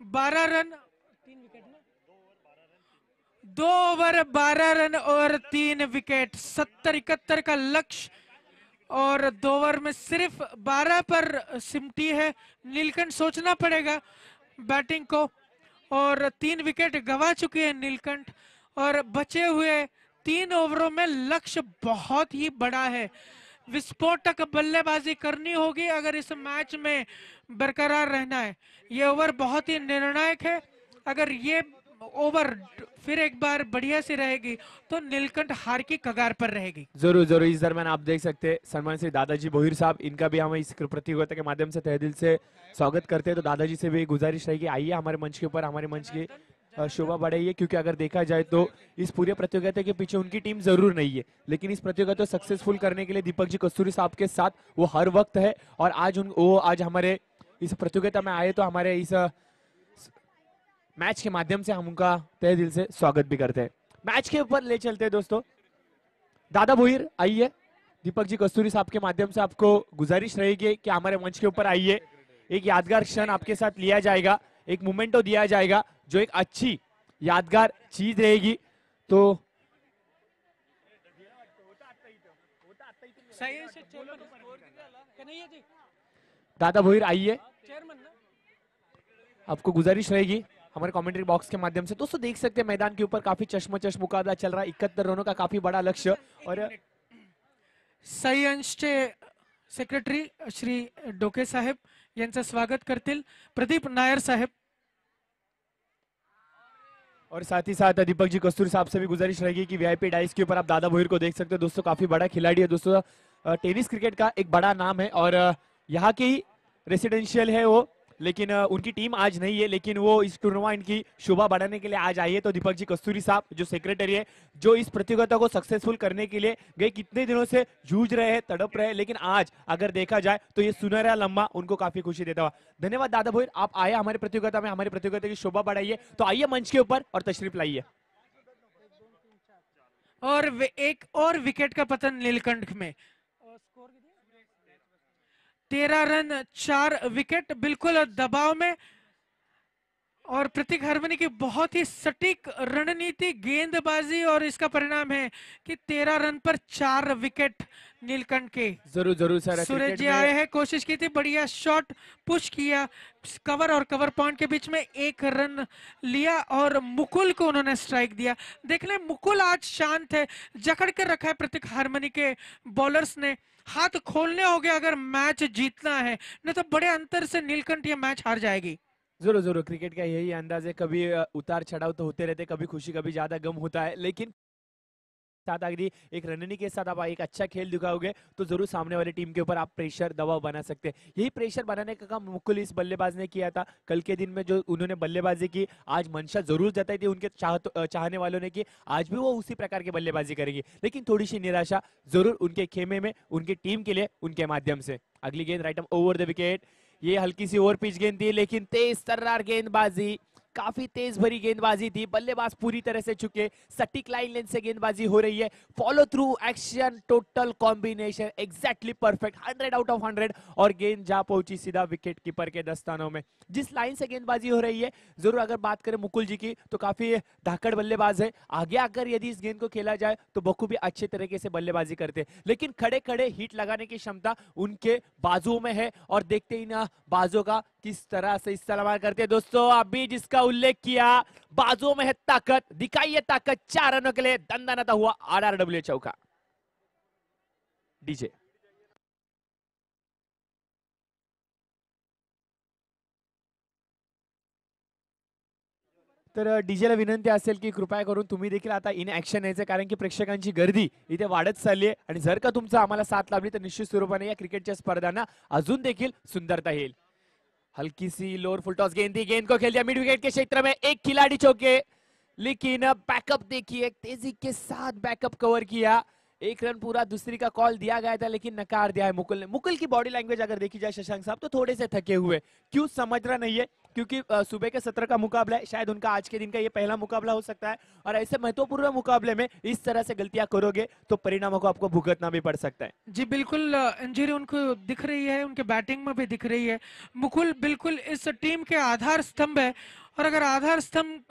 12 रन, 3 विकेट ना, 2 ओवर 12 रन और 3 विकेट, 70-71 का लक्ष्य, और 2 ओवर में सिर्फ 12 पर सिमटी है नीलकंठ। सोचना पड़ेगा बैटिंग को, और 3 विकेट गंवा चुके हैं नीलकंठ, और बचे हुए 3 ओवरों में लक्ष्य बहुत ही बड़ा है। विस्फोटक बल्लेबाजी करनी होगी अगर इस मैच में बरकरार रहना है। ये ओवर बहुत ही निर्णायक है। अगर ये ओवर फिर एक बार बढ़िया से रहेगी तो नीलकंठ हार की कगार पर रहेगी। जरूर जरूर। इस दरम्यान आप देख सकते हैं सन्मान श्री दादाजी भोईर साहब, इनका भी हम इस प्रतियोगिता के माध्यम से तहे दिल से स्वागत करते हैं। तो दादाजी से भी गुजारिश रहेगी, आइए हमारे मंच के ऊपर, हमारे मंच की शोभा बढ़ाइए, क्योंकि अगर देखा जाए तो इस पूरे प्रतियोगिता के पीछे उनकी टीम जरूर नहीं है, लेकिन इस प्रतियोगिता को सक्सेसफुल करने के लिए दीपक जी कस्तूरी साहब के साथ वो हर वक्त है। और आज हमारे इस प्रतियोगिता में आए, तो हमारे इस मैच के माध्यम से हम उनका तहे दिल से स्वागत भी करते हैं। मैच के ऊपर ले चलते हैं दोस्तों। दादा भोईर आइए, दीपक जी कस्तूरी साहब के माध्यम से आपको गुजारिश रहेगी कि हमारे मंच के ऊपर आइए। एक यादगार क्षण आपके साथ लिया जाएगा, एक मोमेंटो दिया जाएगा जो एक अच्छी यादगार चीज रहेगी। तो दादा भोईर आइए, आपको गुजारिश रहेगी हमारे कमेंट्री बॉक्स के माध्यम से। दोस्तों देख सकते हैं मैदान के ऊपर काफी चश्मोचश मुकाबला चल रहा है, 71 रनों का काफी बड़ा लक्ष्य। और सही अंशचे सेक्रेटरी श्री डोके साहेब यांचं स्वागत करतील प्रदीप नायर साहेब। और साथ ही साथ दीपक जी कस्तूरी साहब से भी गुजारिश रहेगी कि वीआईपी डाइस के ऊपर आप दादा भोईर को देख सकते हो। दोस्तों काफी बड़ा खिलाड़ी है दोस्तों, टेनिस क्रिकेट का एक बड़ा नाम है, और यहाँ के ही रेसिडेंशियल है वो, लेकिन उनकी टीम आज नहीं है, लेकिन वो इस टूर्नामेंट की शोभा बढ़ाने के लिए आज आई है। तो दीपक जी कस्तूरी साहब जो सेक्रेटरी है, जो इस प्रतियोगिता को सक्सेसफुल करने के लिए गए कितने दिनों से जूझ रहे हैं, तड़प रहे हैं, लेकिन आज अगर देखा जाए तो ये सुनहरा लम्हा उनको काफी खुशी देता हुआ। धन्यवाद दादा भोईर, आप आए हमारे प्रतियोगिता में, हमारी प्रतियोगिता की शोभा बढ़ाइए। तो आइए मंच के ऊपर और तशरीफ लाइए। और एक और विकेट का पतन नीलकंठ में, 13 रन 4 विकेट, बिल्कुल दबाव में। और प्रतीक हरमनी की बहुत ही सटीक रणनीति, गेंदबाजी, और इसका परिणाम है कि 13 रन पर 4 विकेट नीलकंठ के। जरूर जरूर सर, सूरज जी आए हैं, कोशिश की थी, बढ़िया शॉट पुश किया, कवर और कवर पॉइंट के बीच में 1 रन लिया, और मुकुल को उन्होंने स्ट्राइक दिया। देख ले मुकुल आज शांत है, जकड़ कर रखा है प्रतीक हारमनी के बॉलर्स ने। हाथ खोलने हो गए अगर मैच जीतना है, नहीं तो बड़े अंतर से नीलकंठ ये मैच हार जाएगी। जरूर जरूर, क्रिकेट का यही अंदाज है, कभी उतार चढ़ाव तो होते रहते, कभी खुशी कभी ज्यादा गम होता है, लेकिन साथ अगर एक रणनीति के साथ आप एक अच्छा खेल दिखाओगे तो जरूर सामने वाली टीम के ऊपर आप प्रेशर दबाव बना सकते हैं। यही प्रेशर बनाने का काम मुकुल इस बल्लेबाज ने किया था। कल के दिन में जो उन्होंने बल्लेबाजी की, आज मंशा जरूर जताई थी उनके चाहने वालों ने कि आज भी वो उसी प्रकार की बल्लेबाजी करेगी, लेकिन थोड़ी सी निराशा जरूर उनके खेमे में, उनकी टीम के लिए, उनके माध्यम से। अगली गेंद राइट ओवर द विकेट, ये हल्की सी ओवर पिच गेंद थी, लेकिन तेज तर्रार गेंदबाजी, काफी तेज भरी गेंदबाजी थी। बल्लेबाज पूरी तरह से चुके, सटीक लाइन लेंथ से गेंदबाजी हो रही है, follow through action, total combination exactly perfect, 100 out of 100, और गेंद जा पहुंची सीधा विकेट कीपर के दस्तानों में। जिस लाइन से गेंदबाजी हो रही है, जरूर अगर बात करें मुकुल जी की तो काफी धाकड़ बल्लेबाज है। आगे आकर यदि इस गेंद को खेला जाए तो बखूबी अच्छे तरीके से बल्लेबाजी करते हैं, लेकिन खड़े खड़े हिट लगाने की क्षमता उनके बाजुओं में है, और देखते ही ना बाजू का किस तरह से इस्तेमाल करते हैं। दोस्तों अभी जिसका उल्लेख किया, बाजुओं में है ताकत, दिखाइए ताकत। 4 रनों के लिए दंदनाता हुआ आरआरडब्ल्यू चौका। डीजे तर डीजेला विनंती असेल की कृपया करून तुम्ही देखील आता इन ऍक्शन यायचं, कारण की प्रेक्षकांची गर्दी इथे वाढत चालली आहे, आणि जर का तुमचा आम्हाला साथ लाभली तर निश्चित स्वरूपाने या क्रिकेटच्या स्पर्धांना अजून देखील सुंदरता येईल। हल्की सी लोअर फुल टॉस गेंद थी, गेंद को खेल दिया मिड विकेट के क्षेत्र में, एक खिलाड़ी चौके, लेकिन बैकअप देखिए, तेजी के साथ बैकअप कवर किया। 1 रन पूरा, दूसरी का कॉल दिया गया था लेकिन नकार दिया है मुकुल ने। मुकुल की बॉडी लैंग्वेज अगर देखी जाए शशांक साहब तो थोड़े से थके हुए, क्यों समझ रहा नहीं है, क्योंकि सुबह के सत्र का मुकाबला है, शायद उनका आज के दिन का ये पहला मुकाबला हो सकता है और ऐसे महत्वपूर्ण मुकाबले में इस तरह से गलतियां करोगे तो परिणामों को आपको भुगतना भी पड़ सकता है। जी बिल्कुल, इंजरी उनको दिख रही है, उनके बैटिंग में भी दिख रही है। मुकुल बिल्कुल इस टीम के आधार स्तंभ है और अगर आधार स्तंभ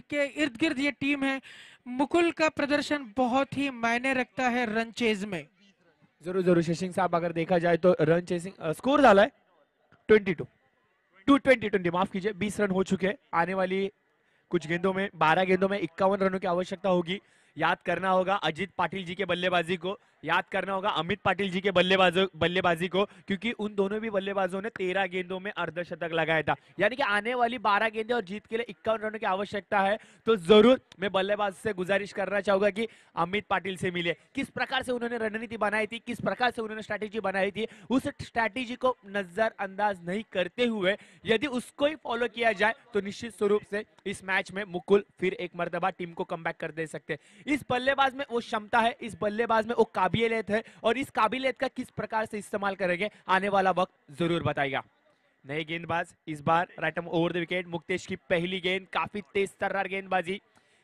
के इर्द गिर्द ये टीम है, मुकुल का प्रदर्शन बहुत ही मायने रखता है रन चेज में। जरूर जरूर शशिंग साहब, अगर देखा जाए तो रन चेसिंग स्कोर डाला है 22 माफ कीजिए 20 रन हो चुके हैं। आने वाली कुछ गेंदों में 12 गेंदों में 51 रनों की आवश्यकता होगी। याद करना होगा अजीत पाटिल जी के बल्लेबाजी को, याद करना होगा अमित पाटिल जी के बल्लेबाजी को, क्योंकि उन दोनों भी बल्लेबाजों ने 13 गेंदों में अर्धशतक लगाया था। यानी कि आने वाली 12 गेंदें और जीत के लिए 51 रनों की आवश्यकता है। तो जरूर मैं बल्लेबाज से गुजारिश करना चाहूंगा कि अमित पाटिल से मिले। किस प्रकार से उन्होंने रणनीति बनाई थी, किस प्रकार से उन्होंने स्ट्रैटेजी बनाई थी, उस स्ट्रैटेजी को नजरअंदाज नहीं करते हुए यदि उसको ही फॉलो किया जाए तो निश्चित स्वरूप से इस मैच में मुकुल फिर एक मर्तबा टीम को कमबैक कर दे सकते हैं। इस बल्लेबाज में वो क्षमता है, इस बल्लेबाज में वो काबिलियत है और इस काबिलियत का किस प्रकार से इस्तेमाल करेंगे आने वाला वक्त जरूर बताएगा। नए गेंदबाज इस बार right arm over the wicket, Muktesh की पहली गेंद, काफी तेज तर्रार गेंदबाजी।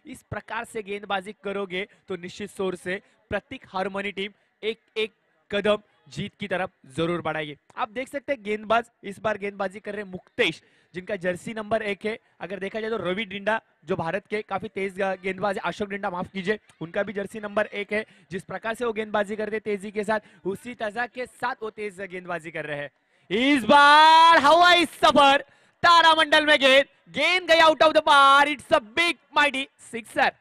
इस प्रकार से गेंदबाजी करोगे तो निश्चित तौर से प्रतीक हार्मनी टीम एक एक कदम जीत की तरफ जरूर बढ़ाएगी। आप देख सकते हैं गेंदबाज इस बार गेंदबाजी कर रहे हैं मुक्तेश, जिनका जर्सी नंबर 1 है। अगर देखा जाए तो रवि डिंडा जो भारत के काफी तेज गेंदबाज है, अशोक डिंडा माफ कीजिए, उनका भी जर्सी नंबर 1 है। जिस प्रकार से वो गेंदबाजी करते हैं तेजी के साथ, उसी तरह के साथ वो तेज गेंदबाजी कर रहे हैं। इस बार हवाई सफर तारामंडल में गेंद गई out of the park. It's a big mighty sixer.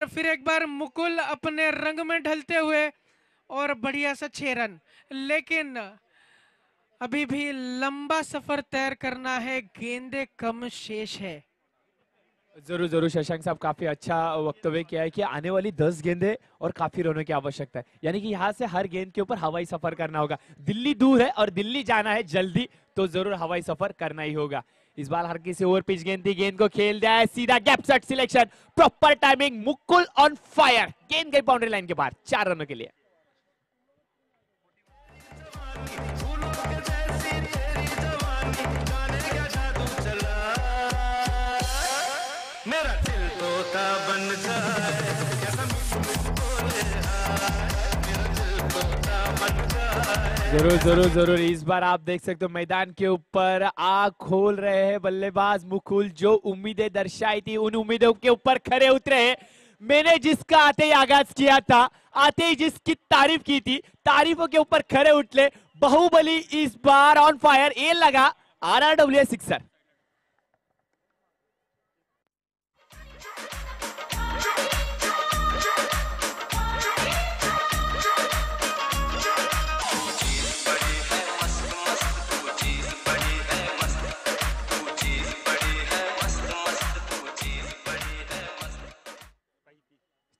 फिर एक बार मुकुल अपने रंग में ढलते हुए और बढ़िया सा 6 रन, लेकिन अभी भी लंबा सफर तय करना है, गेंदे कम शेष है। जरूर जरूर शशांक साहब, काफी अच्छा वक्तव्य किया है कि आने वाली 10 गेंदें और काफी रनों की आवश्यकता है। यानी कि यहाँ से हर गेंद के ऊपर हवाई सफर करना होगा। दिल्ली दूर है और दिल्ली जाना है जल्दी, तो जरूर हवाई सफर करना ही होगा। इस बार हर किसी ओवर पिच गेंद थी, गेंद को खेल दिया है सीधा, gap shot selection, proper timing, Mukul on fire. गेंद गई बाउंड्री लाइन के बाहर 4 रनों के लिए। जरूर जरूर जरूर इस बार आप देख सकते हो मैदान के ऊपर आग खोल रहे हैं बल्लेबाज मुकुल। जो उम्मीदें दर्शाई थी उन उम्मीदों के ऊपर खरे उतरे हैं। मैंने जिसका आते ही आगाज किया था, आते ही जिसकी तारीफ की थी, तारीफों के ऊपर खरे उतरे बाहुबली इस बार ऑन फायर। ये लगा RRW सिक्सर।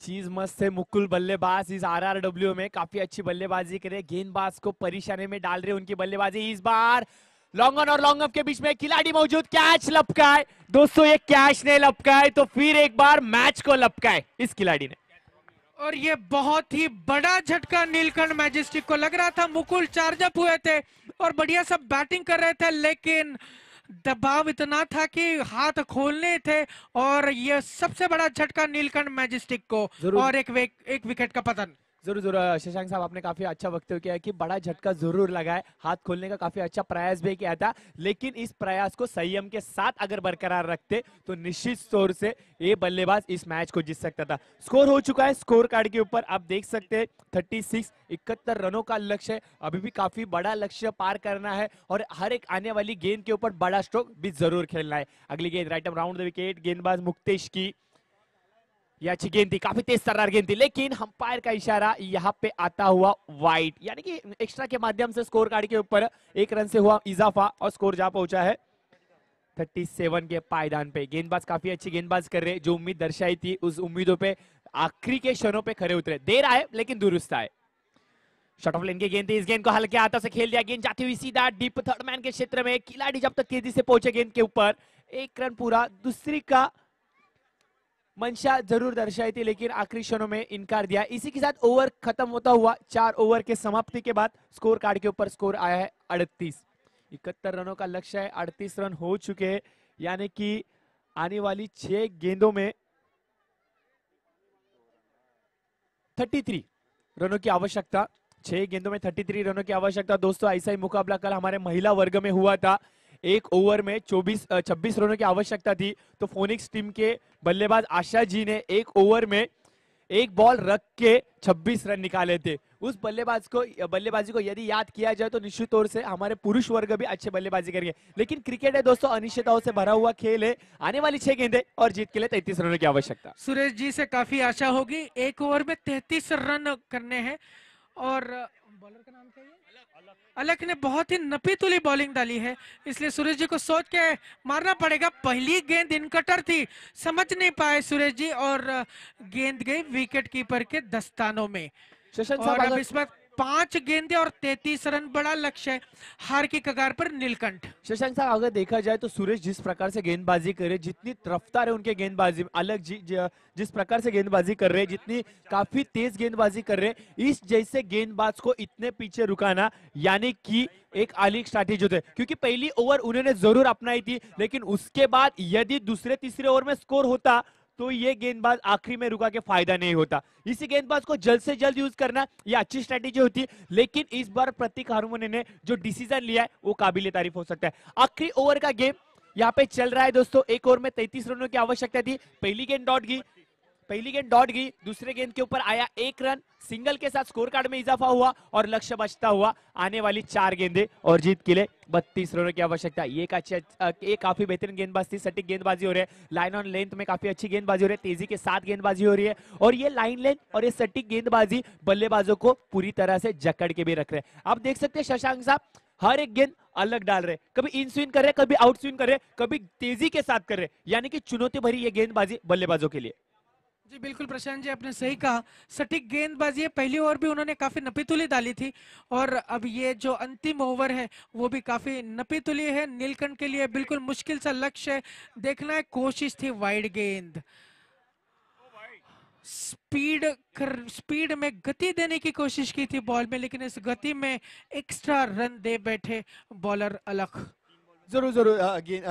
चीज मस्त है मुकुल बल्लेबाज इस RRW में, काफी अच्छी बल्लेबाजी करे, गेंदबाज को परेशानी में डाल रहे उनकी बल्लेबाजी। इस बार लॉन्ग ऑन और लॉन्ग ऑफ के बीच में खिलाड़ी मौजूद, कैच लपकाए। दोस्तों ये कैच ने लपकाए तो फिर एक बार मैच को लपकाए इस खिलाड़ी ने। और ये बहुत ही बड़ा झटका नीलकंठ मैजेस्टिक को लग रहा था। मुकुल चार्जअप हुए थे और बढ़िया सा बैटिंग कर रहे थे, लेकिन दबाव इतना था कि हाथ खोलने थे और ये सबसे बड़ा झटका नीलकंठ मैजेस्टिक को और एक विकेट का पतन। जरूर जरूर शशांक साहब, आपने काफी अच्छा वक्तव्य किया कि बड़ा झटका जरूर लगा है। हाथ खोलने का काफी अच्छा प्रयास भी किया था, लेकिन इस प्रयास को संयम के साथ अगर बरकरार रखते तो निश्चित तौर से ये बल्लेबाज इस मैच को जीत सकता था। स्कोर हो चुका है, स्कोर कार्ड के ऊपर आप देख सकते हैं 36, 71 रनों का लक्ष्य है। अभी भी काफी बड़ा लक्ष्य पार करना है और हर एक आने वाली गेंद के ऊपर बड़ा स्ट्रोक भी जरूर खेलना है। अगली गेंद right arm round the wicket, गेंदबाज मुक्तेश की ये अच्छी गेंद थी, काफी तेज तर्रार गेंद थी, लेकिन अंपायर का इशारा यहाँ पे आता हुआ वाइड। यानी कि एक्स्ट्रा के माध्यम से स्कोर कार्ड के ऊपर 1 रन से हुआ इजाफा और स्कोर जा पहुंचा है 37 के पायदान पे। गेंदबाज काफी अच्छी गेंदबाज कर रहे, जो उम्मीद दर्शाई थी उस उम्मीदों पे आखिरी के क्षणों पे खरे उतरे। देर आए लेकिन दुरुस्त आए। शॉट ऑफ लेन की गेंद थी, इस गेंद को हल्के हाथों से खेल दिया, गेंद जाती हुई सीधा डीप थर्ड मैन के क्षेत्र में। खिलाड़ी जब तक तेजी से पहुंचे गेंद के ऊपर, एक रन पूरा, दूसरी का मंशा जरूर दर्शाई थी लेकिन आखिरी क्षणों में इनकार दिया। इसी के साथ ओवर खत्म होता हुआ 4 ओवर के समाप्ति के बाद स्कोर कार्ड के ऊपर स्कोर आया है 38। 71 रनों का लक्ष्य है, 38 रन हो चुके हैं, यानी कि आने वाली 6 गेंदों में 33 रनों की आवश्यकता। 6 गेंदों में 33 रनों की आवश्यकता। दोस्तों ऐसा ही मुकाबला कल हमारे महिला वर्ग में हुआ था। एक ओवर में 26 रनों की आवश्यकता थी, तो फोनिक्स टीम के बल्लेबाज आशा जी ने एक ओवर में एक बॉल रख के 26 रन निकाले थे। उस बल्लेबाजी को यदि याद किया जाए तो निश्चित तौर से हमारे पुरुष वर्ग भी अच्छे बल्लेबाजी करेंगे। लेकिन क्रिकेट है दोस्तों, अनिश्चितताओं से भरा हुआ खेल है। आने वाली 6 गेंदें और जीत के लिए 33 रनों की आवश्यकता। सुरेश जी से काफी आशा होगी, एक ओवर में 33 रन करने हैं। और बॉलर का नाम क्या है? अलक ने बहुत ही नपी-तुली बॉलिंग डाली है, इसलिए सुरेश जी को सोच के मारना पड़ेगा। पहली गेंद इनकटर थी, समझ नहीं पाए सुरेश जी, और गेंद गई विकेट कीपर के दस्तानों में। शशांक और साहब, अब इस बार 5 गेंदें और 33 रन, बड़ा लक्ष्य है। हार की कगार पर नीलकंठ। शशांक साहब अगर देखा जाए तो सुरेश जिस प्रकार से गेंदबाजी करे, जितनी रफ्तार है उनके गेंदबाजी, अलग जिस प्रकार से गेंदबाजी कर रहे हैं, जितनी काफी तेज गेंदबाजी कर रहे हैं, इस जैसे गेंदबाज को इतने पीछे रुकाना यानी कि एक आली स्ट्रैटेजी होता है। क्योंकि पहली ओवर उन्होंने जरूर अपनाई थी, लेकिन उसके बाद यदि दूसरे तीसरे ओवर में स्कोर होता तो ये गेंदबाज आखिरी में रुका के फायदा नहीं होता। इसी गेंदबाज को जल्द से जल्द यूज करना ये अच्छी स्ट्रेटेजी होती, लेकिन इस बार प्रतीक हार्मोनी ने जो डिसीजन लिया है वो काबिले तारीफ हो सकता है। आखिरी ओवर का गेम यहाँ पे चल रहा है दोस्तों। एक ओवर में 33 रनों की आवश्यकता थी। पहली गेंद डॉट गई, दूसरे गेंद के ऊपर आया 1 रन। सिंगल के साथ स्कोर कार्ड में इजाफा हुआ और लक्ष्य बचता हुआ आने वाली 4 गेंदें और जीत के लिए 32 रनों की आवश्यकता। ये काफी बेहतरीन गेंदबाजी थी, सटीक गेंदबाजी हो रही है, लाइन ऑन लेंथ में काफी अच्छी गेंदबाजी हो रही है, तेजी के साथ गेंदबाजी हो रही है, और ये लाइन लेंथ और ये सटीक गेंदबाजी बल्लेबाजों को पूरी तरह से जकड़ के भी रख रहे हैं। आप देख सकते हैं शशांक साहब हर एक गेंद अलग डाल रहे, कभी इन स्विंग कर रहे, कभी आउट स्विंग कर रहे, कभी तेजी के साथ कर रहे, यानी कि चुनौती भरी ये गेंदबाजी बल्लेबाजों के लिए। जी बिल्कुल प्रशांत जी, आपने सही कहा, सटीक गेंदबाजी है। पहली ओवर भी उन्होंने काफी नपी-तुली डाली थी, और अब ये जो अंतिम ओवर है वो भी काफी नपी-तुली है। नीलकंठ के लिए बिल्कुल मुश्किल सा लक्ष्य है, देखना है। कोशिश थी वाइड गेंद, स्पीड में गति देने की कोशिश की थी बॉल में, लेकिन इस गति में एक्स्ट्रा रन दे बैठे बॉलर अलख। जरूर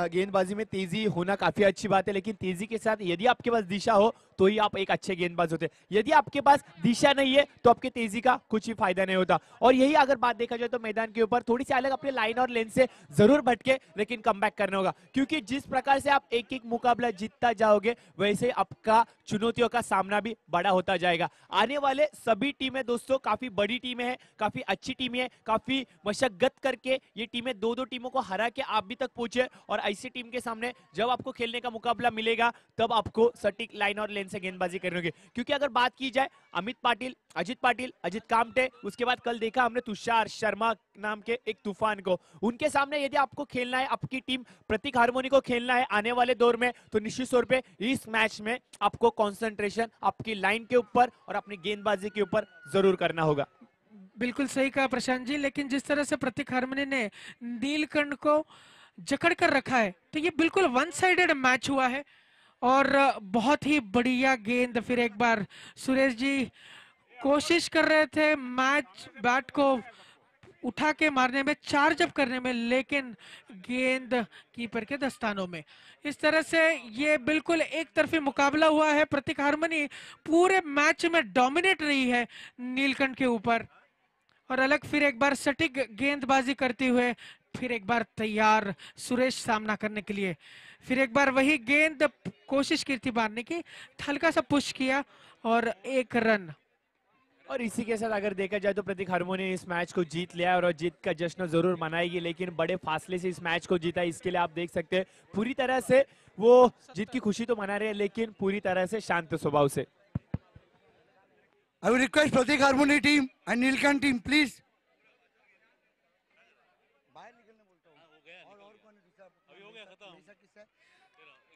गेंदबाजी में तेजी होना काफी अच्छी बात है, लेकिन तेजी के साथ यदि आपके पास दिशा हो तो ही आप एक अच्छे गेंदबाज होते हैं। यदि आपके पास दिशा नहीं है तो आपके तेजी का कुछ ही फायदा नहीं होता। और यही अगर बात देखा जाए तो मैदान के ऊपर थोड़ी सी अलग अपने लाइन और लेंथ से जरूर भटके, लेकिन कमबैक करना होगा, क्योंकि जिस प्रकार से आप एक एक मुकाबला जीतता जाओगे वैसे आपका चुनौतियों का सामना भी बड़ा होता जाएगा। आने वाले सभी टीमें दोस्तों काफी बड़ी टीमें हैं, काफी अच्छी टीमें हैं, काफी मशक्कत करके ये टीमें 2-2 टीमों को हरा के आप भी तक पहुंचे, और ऐसी टीम के सामने जब आपको खेलने का मुकाबला मिलेगा तब आपको सटीक लाइन और लेंथ से गेंदबाजी करनी होगी। क्योंकि अगर बात की जाए अमित पाटिल, अजित कामटे, उसके बाद कल देखा हमने तुषार शर्मा नाम के एक तूफान को, उनके सामने यदि आपको खेलना है, आपकी टीम प्रतीक हार्मोनी को खेलना है आने वाले दौर में, तो निश्चित तौर पे इस मैच में आपको कंसंट्रेशन आपकी लाइन के ऊपर और अपनी गेंदबाजी के ऊपर जरूर करना होगा। बिल्कुल सही कहा प्रशांत जी, लेकिन जिस तरह से प्रतीक हार्मोनी ने नीलकंठ को जकड़ कर रखा है तो ये बिल्कुल वन साइडेड मैच हुआ है। और बहुत ही बढ़िया गेंद, फिर एक बार सुरेश जी कोशिश कर रहे थे मैच बैट को उठा के मारने में, चार्ज अप करने में, लेकिन गेंद कीपर के दस्तानों में। इस तरह से ये बिल्कुल एक तरफी मुकाबला हुआ है। प्रतीक हार्मोनी पूरे मैच में डोमिनेट रही है नीलकंठ के ऊपर, और अलग फिर एक बार सटीक गेंदबाजी करते हुए फिर एक बार तैयार सुरेश सामना करने के लिए। फिर एक बार वही गेंद, कोशिश की थी मारने की, हल्का सा पुश किया और 1 रन। और इसी के साथ अगर देखा जाए तो प्रतीक हार्मोनी इस मैच को जीत लिया और जीत का जश्न जरूर मनाएगी, लेकिन बड़े फासले से इस मैच को जीता। इसके लिए आप देख सकते हैं पूरी तरह से वो जीत की खुशी तो मना रहे हैं, लेकिन पूरी तरह से शांत स्वभाव से। I will request Pratik Harmony team and Nilkant team, please.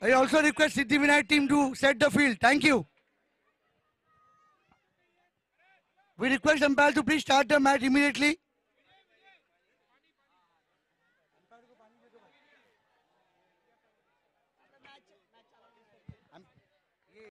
I also request Siddhivinayak team to set the field. Thank you. We request umpire to please start the match immediately.